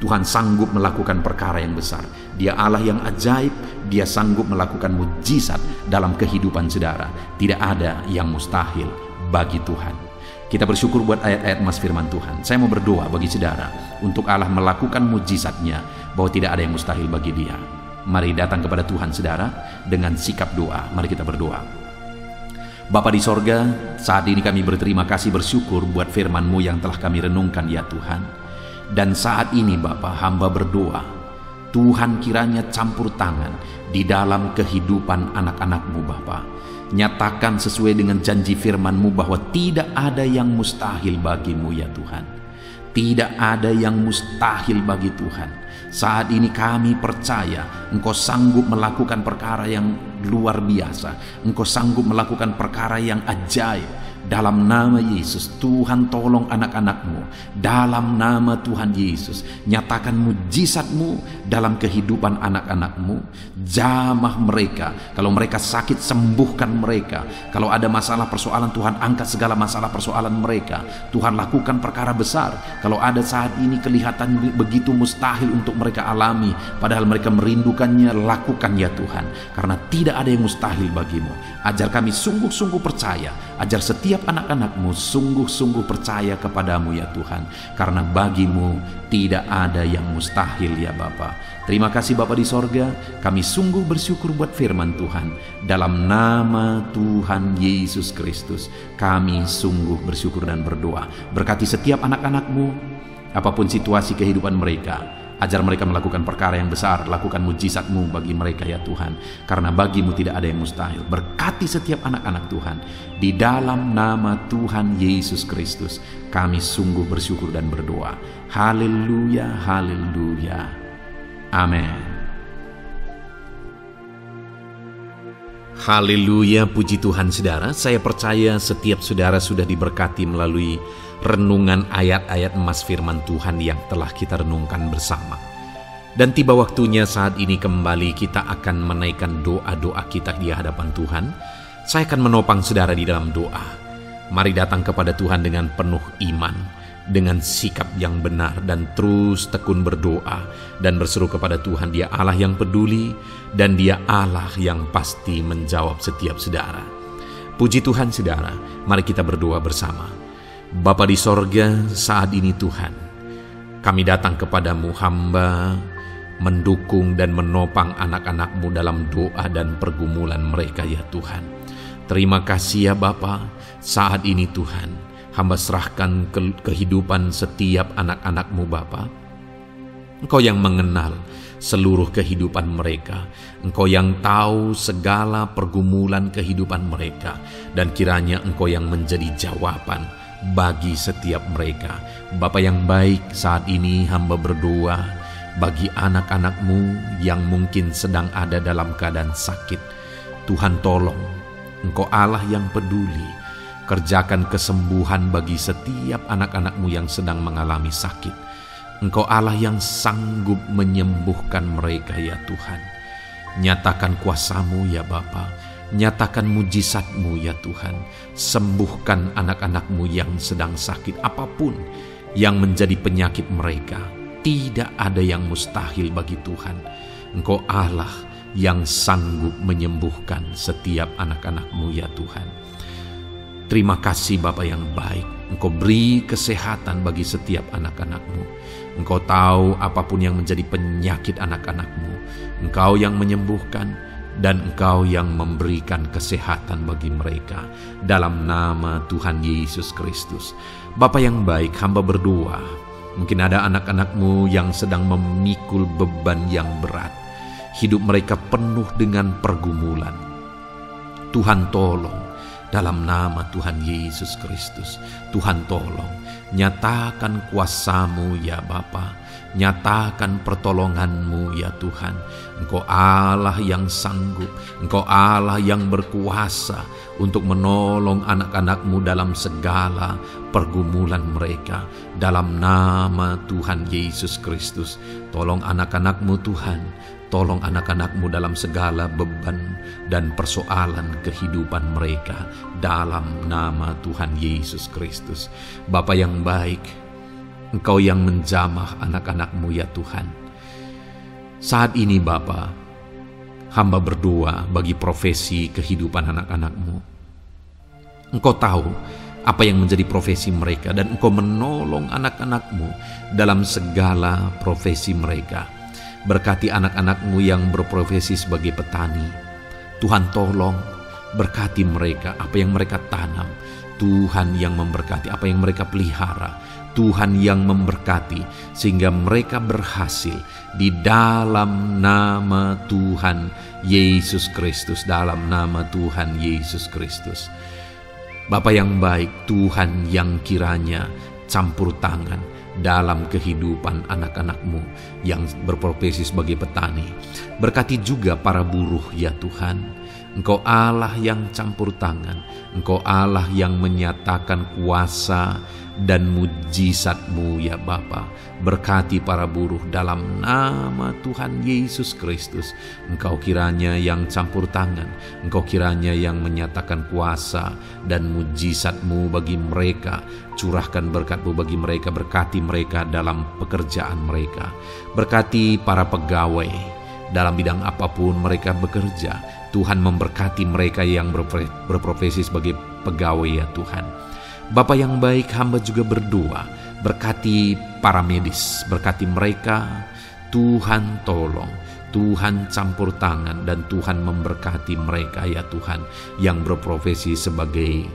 A: Tuhan sanggup melakukan perkara yang besar. Dia Allah yang ajaib, Dia sanggup melakukan mujizat dalam kehidupan saudara. Tidak ada yang mustahil bagi Tuhan. Kita bersyukur buat ayat-ayat emas firman Tuhan. Saya mau berdoa bagi saudara untuk Allah melakukan mujizatnya, bahwa tidak ada yang mustahil bagi Dia. Mari datang kepada Tuhan saudara dengan sikap doa. Mari kita berdoa. Bapa di sorga, saat ini kami berterima kasih, bersyukur buat firman-Mu yang telah kami renungkan ya Tuhan. Dan saat ini Bapa, hamba berdoa, Tuhan kiranya campur tangan di dalam kehidupan anak-anak-Mu Bapa. Nyatakan sesuai dengan janji firman-Mu bahwa tidak ada yang mustahil bagi-Mu ya Tuhan. Tidak ada yang mustahil bagi Tuhan. Saat ini kami percaya Engkau sanggup melakukan perkara yang luar biasa. Engkau sanggup melakukan perkara yang ajaib. Dalam nama Yesus, Tuhan tolong anak-anak-Mu. Dalam nama Tuhan Yesus, nyatakan mujizat-Mu dalam kehidupan anak-anak-Mu. Jamah mereka. Kalau mereka sakit, sembuhkan mereka. Kalau ada masalah persoalan, Tuhan angkat segala masalah persoalan mereka. Tuhan lakukan perkara besar. Kalau ada saat ini kelihatan begitu mustahil untuk mereka alami, padahal mereka merindukannya, lakukan ya Tuhan. Karena tidak ada yang mustahil bagi-Mu. Ajar kami sungguh-sungguh percaya. Ajar setiap anak-anak-Mu sungguh-sungguh percaya kepadamu ya Tuhan. Karena bagi-Mu tidak ada yang mustahil ya Bapa. Terima kasih Bapa di sorga. Kami sungguh bersyukur buat firman Tuhan. Dalam nama Tuhan Yesus Kristus, kami sungguh bersyukur dan berdoa. Berkati setiap anak-anak-Mu, apapun situasi kehidupan mereka. Ajar mereka melakukan perkara yang besar, lakukan mujizat-Mu bagi mereka ya Tuhan. Karena bagi-Mu tidak ada yang mustahil. Berkati setiap anak-anak Tuhan. Di dalam nama Tuhan Yesus Kristus, kami sungguh bersyukur dan berdoa. Haleluya, haleluya. Amin. Haleluya, puji Tuhan saudara. Saya percaya setiap saudara sudah diberkati melalui renungan ayat-ayat emas firman Tuhan yang telah kita renungkan bersama. Dan tiba waktunya saat ini kembali kita akan menaikkan doa-doa kita di hadapan Tuhan. Saya akan menopang saudara di dalam doa. Mari datang kepada Tuhan dengan penuh iman, dengan sikap yang benar, dan terus tekun berdoa dan berseru kepada Tuhan. Dia Allah yang peduli dan Dia Allah yang pasti menjawab setiap saudara. Puji Tuhan saudara, mari kita berdoa bersama. Bapa di sorga, saat ini Tuhan, kami datang kepadamu, hamba mendukung dan menopang anak-anak-Mu dalam doa dan pergumulan mereka ya Tuhan. Terima kasih ya Bapa, saat ini Tuhan, hamba serahkan kehidupan setiap anak-anak-Mu Bapa. Engkau yang mengenal seluruh kehidupan mereka. Engkau yang tahu segala pergumulan kehidupan mereka. Dan kiranya Engkau yang menjadi jawaban bagi setiap mereka. Bapa yang baik, saat ini hamba berdoa bagi anak-anak-Mu yang mungkin sedang ada dalam keadaan sakit. Tuhan tolong, Engkau Allah yang peduli. Kerjakan kesembuhan bagi setiap anak-anak-Mu yang sedang mengalami sakit. Engkau Allah yang sanggup menyembuhkan mereka ya Tuhan. Nyatakan kuasa-Mu ya Bapa. Nyatakan mujizat-Mu ya Tuhan. Sembuhkan anak-anak-Mu yang sedang sakit, apapun yang menjadi penyakit mereka. Tidak ada yang mustahil bagi Tuhan. Engkau Allah yang sanggup menyembuhkan setiap anak-anak-Mu ya Tuhan. Terima kasih Bapa yang baik. Engkau beri kesehatan bagi setiap anak-anak-Mu. Engkau tahu apapun yang menjadi penyakit anak-anak-Mu. Engkau yang menyembuhkan dan Engkau yang memberikan kesehatan bagi mereka. Dalam nama Tuhan Yesus Kristus. Bapa yang baik, hamba berdoa. Mungkin ada anak-anak-Mu yang sedang memikul beban yang berat. Hidup mereka penuh dengan pergumulan. Tuhan tolong. Dalam nama Tuhan Yesus Kristus, Tuhan tolong, nyatakan kuasa-Mu ya Bapa, nyatakan pertolongan-Mu ya Tuhan. Engkau Allah yang sanggup, Engkau Allah yang berkuasa untuk menolong anak-anak-Mu dalam segala pergumulan mereka. Dalam nama Tuhan Yesus Kristus, tolong anak-anak-Mu Tuhan. Tolong anak-anak-Mu dalam segala beban dan persoalan kehidupan mereka. Dalam nama Tuhan Yesus Kristus. Bapa yang baik, Engkau yang menjamah anak-anak-Mu ya Tuhan. Saat ini Bapa, hamba berdoa bagi profesi kehidupan anak-anak-Mu. Engkau tahu apa yang menjadi profesi mereka, dan Engkau menolong anak-anak-Mu dalam segala profesi mereka. Berkati anak-anak-Mu yang berprofesi sebagai petani. Tuhan tolong, berkati mereka, apa yang mereka tanam. Tuhan yang memberkati apa yang mereka pelihara. Tuhan yang memberkati sehingga mereka berhasil di dalam nama Tuhan Yesus Kristus. Dalam nama Tuhan Yesus Kristus. Bapa yang baik, Tuhan yang kiranya campur tangan dalam kehidupan anak-anak-Mu yang berprofesi sebagai petani. Berkati juga para buruh ya Tuhan. Engkau Allah yang campur tangan. Engkau Allah yang menyatakan kuasa dan mujizat-Mu ya Bapa. Berkati para buruh dalam nama Tuhan Yesus Kristus. Engkau kiranya yang campur tangan. Engkau kiranya yang menyatakan kuasa dan mujizat-Mu bagi mereka. Curahkan berkat-Mu bagi mereka. Berkati mereka dalam pekerjaan mereka. Berkati para pegawai dalam bidang apapun mereka bekerja. Tuhan memberkati mereka yang berprofesi sebagai pegawai ya Tuhan. Bapa yang baik, hamba juga berdoa, berkati para medis, berkati mereka. Tuhan tolong, Tuhan campur tangan, dan Tuhan memberkati mereka ya Tuhan yang berprofesi sebagai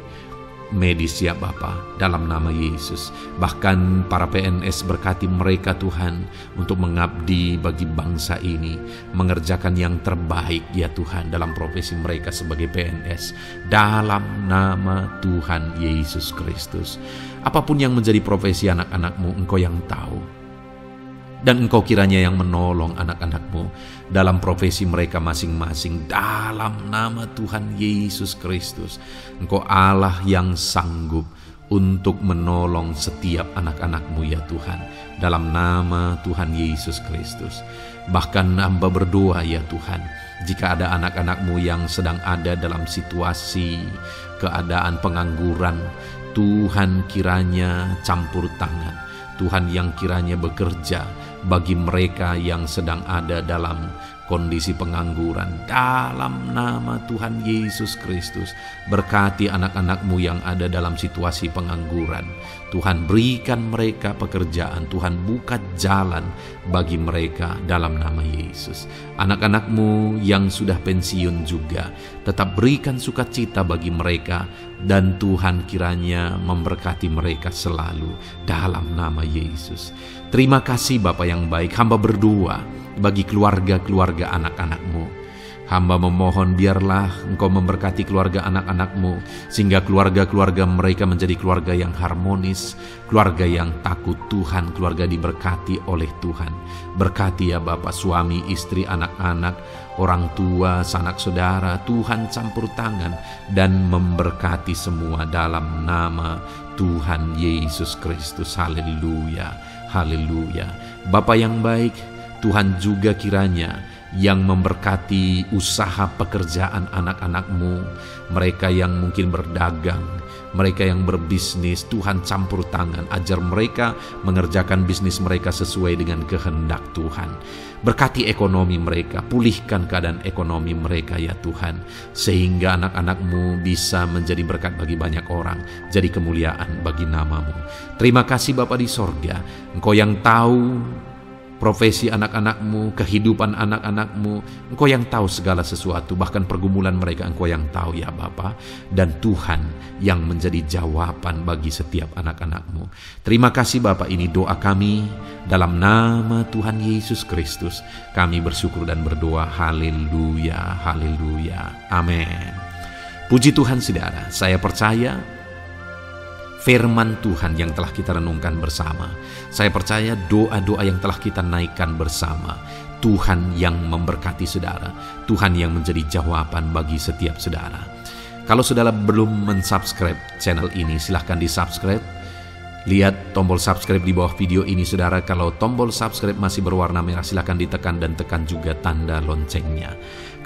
A: medis ya Bapa, dalam nama Yesus. Bahkan para PNS, berkati mereka Tuhan untuk mengabdi bagi bangsa ini, mengerjakan yang terbaik ya Tuhan dalam profesi mereka sebagai PNS, dalam nama Tuhan Yesus Kristus. Apapun yang menjadi profesi anak-anak-Mu, Engkau yang tahu. Dan Engkau kiranya yang menolong anak-anak-Mu dalam profesi mereka masing-masing, dalam nama Tuhan Yesus Kristus. Engkau Allah yang sanggup untuk menolong setiap anak-anak-Mu ya Tuhan, dalam nama Tuhan Yesus Kristus. Bahkan hamba berdoa ya Tuhan, jika ada anak-anak-Mu yang sedang ada dalam situasi keadaan pengangguran, Tuhan kiranya campur tangan, Tuhan yang kiranya bekerja bagi mereka yang sedang ada dalam kondisi pengangguran, dalam nama Tuhan Yesus Kristus. Berkati anak-anak-Mu yang ada dalam situasi pengangguran. Tuhan, berikan mereka pekerjaan. Tuhan, buka jalan bagi mereka dalam nama Yesus. Anak-anak-Mu yang sudah pensiun juga, tetap berikan sukacita bagi mereka, dan Tuhan kiranya memberkati mereka selalu dalam nama Yesus. Terima kasih Bapa yang baik. Hamba berdoa bagi keluarga-keluarga anak-anak-Mu. Hamba memohon biarlah Engkau memberkati keluarga anak-anak-Mu, sehingga keluarga-keluarga mereka menjadi keluarga yang harmonis, keluarga yang takut Tuhan, keluarga diberkati oleh Tuhan. Berkati ya Bapa, suami, istri, anak-anak, orang tua, sanak saudara. Tuhan campur tangan dan memberkati semua dalam nama Tuhan Yesus Kristus. Haleluya, haleluya. Bapa yang baik, Tuhan juga kiranya yang memberkati usaha pekerjaan anak-anak-Mu, mereka yang mungkin berdagang, mereka yang berbisnis. Tuhan campur tangan, ajar mereka mengerjakan bisnis mereka sesuai dengan kehendak Tuhan. Berkati ekonomi mereka, pulihkan keadaan ekonomi mereka ya Tuhan, sehingga anak-anak-Mu bisa menjadi berkat bagi banyak orang, jadi kemuliaan bagi nama-Mu. Terima kasih Bapa di sorga, Engkau yang tahu profesi anak-anak-Mu, kehidupan anak-anak-Mu. Engkau yang tahu segala sesuatu, bahkan pergumulan mereka Engkau yang tahu ya Bapa. Dan Tuhan yang menjadi jawaban bagi setiap anak-anak-Mu. Terima kasih Bapa, ini doa kami dalam nama Tuhan Yesus Kristus. Kami bersyukur dan berdoa. Haleluya, haleluya, amin. Puji Tuhan saudara, saya percaya firman Tuhan yang telah kita renungkan bersama, saya percaya doa-doa yang telah kita naikkan bersama, Tuhan yang memberkati saudara, Tuhan yang menjadi jawaban bagi setiap saudara. Kalau saudara belum mensubscribe channel ini, silahkan di-subscribe. Lihat tombol subscribe di bawah video ini saudara. Kalau tombol subscribe masih berwarna merah, silahkan ditekan dan tekan juga tanda loncengnya.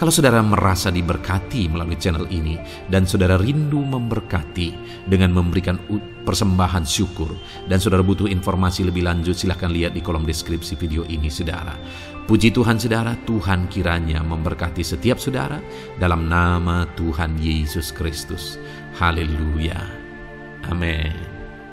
A: Kalau saudara merasa diberkati melalui channel ini dan saudara rindu memberkati dengan memberikan persembahan syukur, dan saudara butuh informasi lebih lanjut, silahkan lihat di kolom deskripsi video ini saudara. Puji Tuhan saudara, Tuhan kiranya memberkati setiap saudara dalam nama Tuhan Yesus Kristus. Haleluya, amin.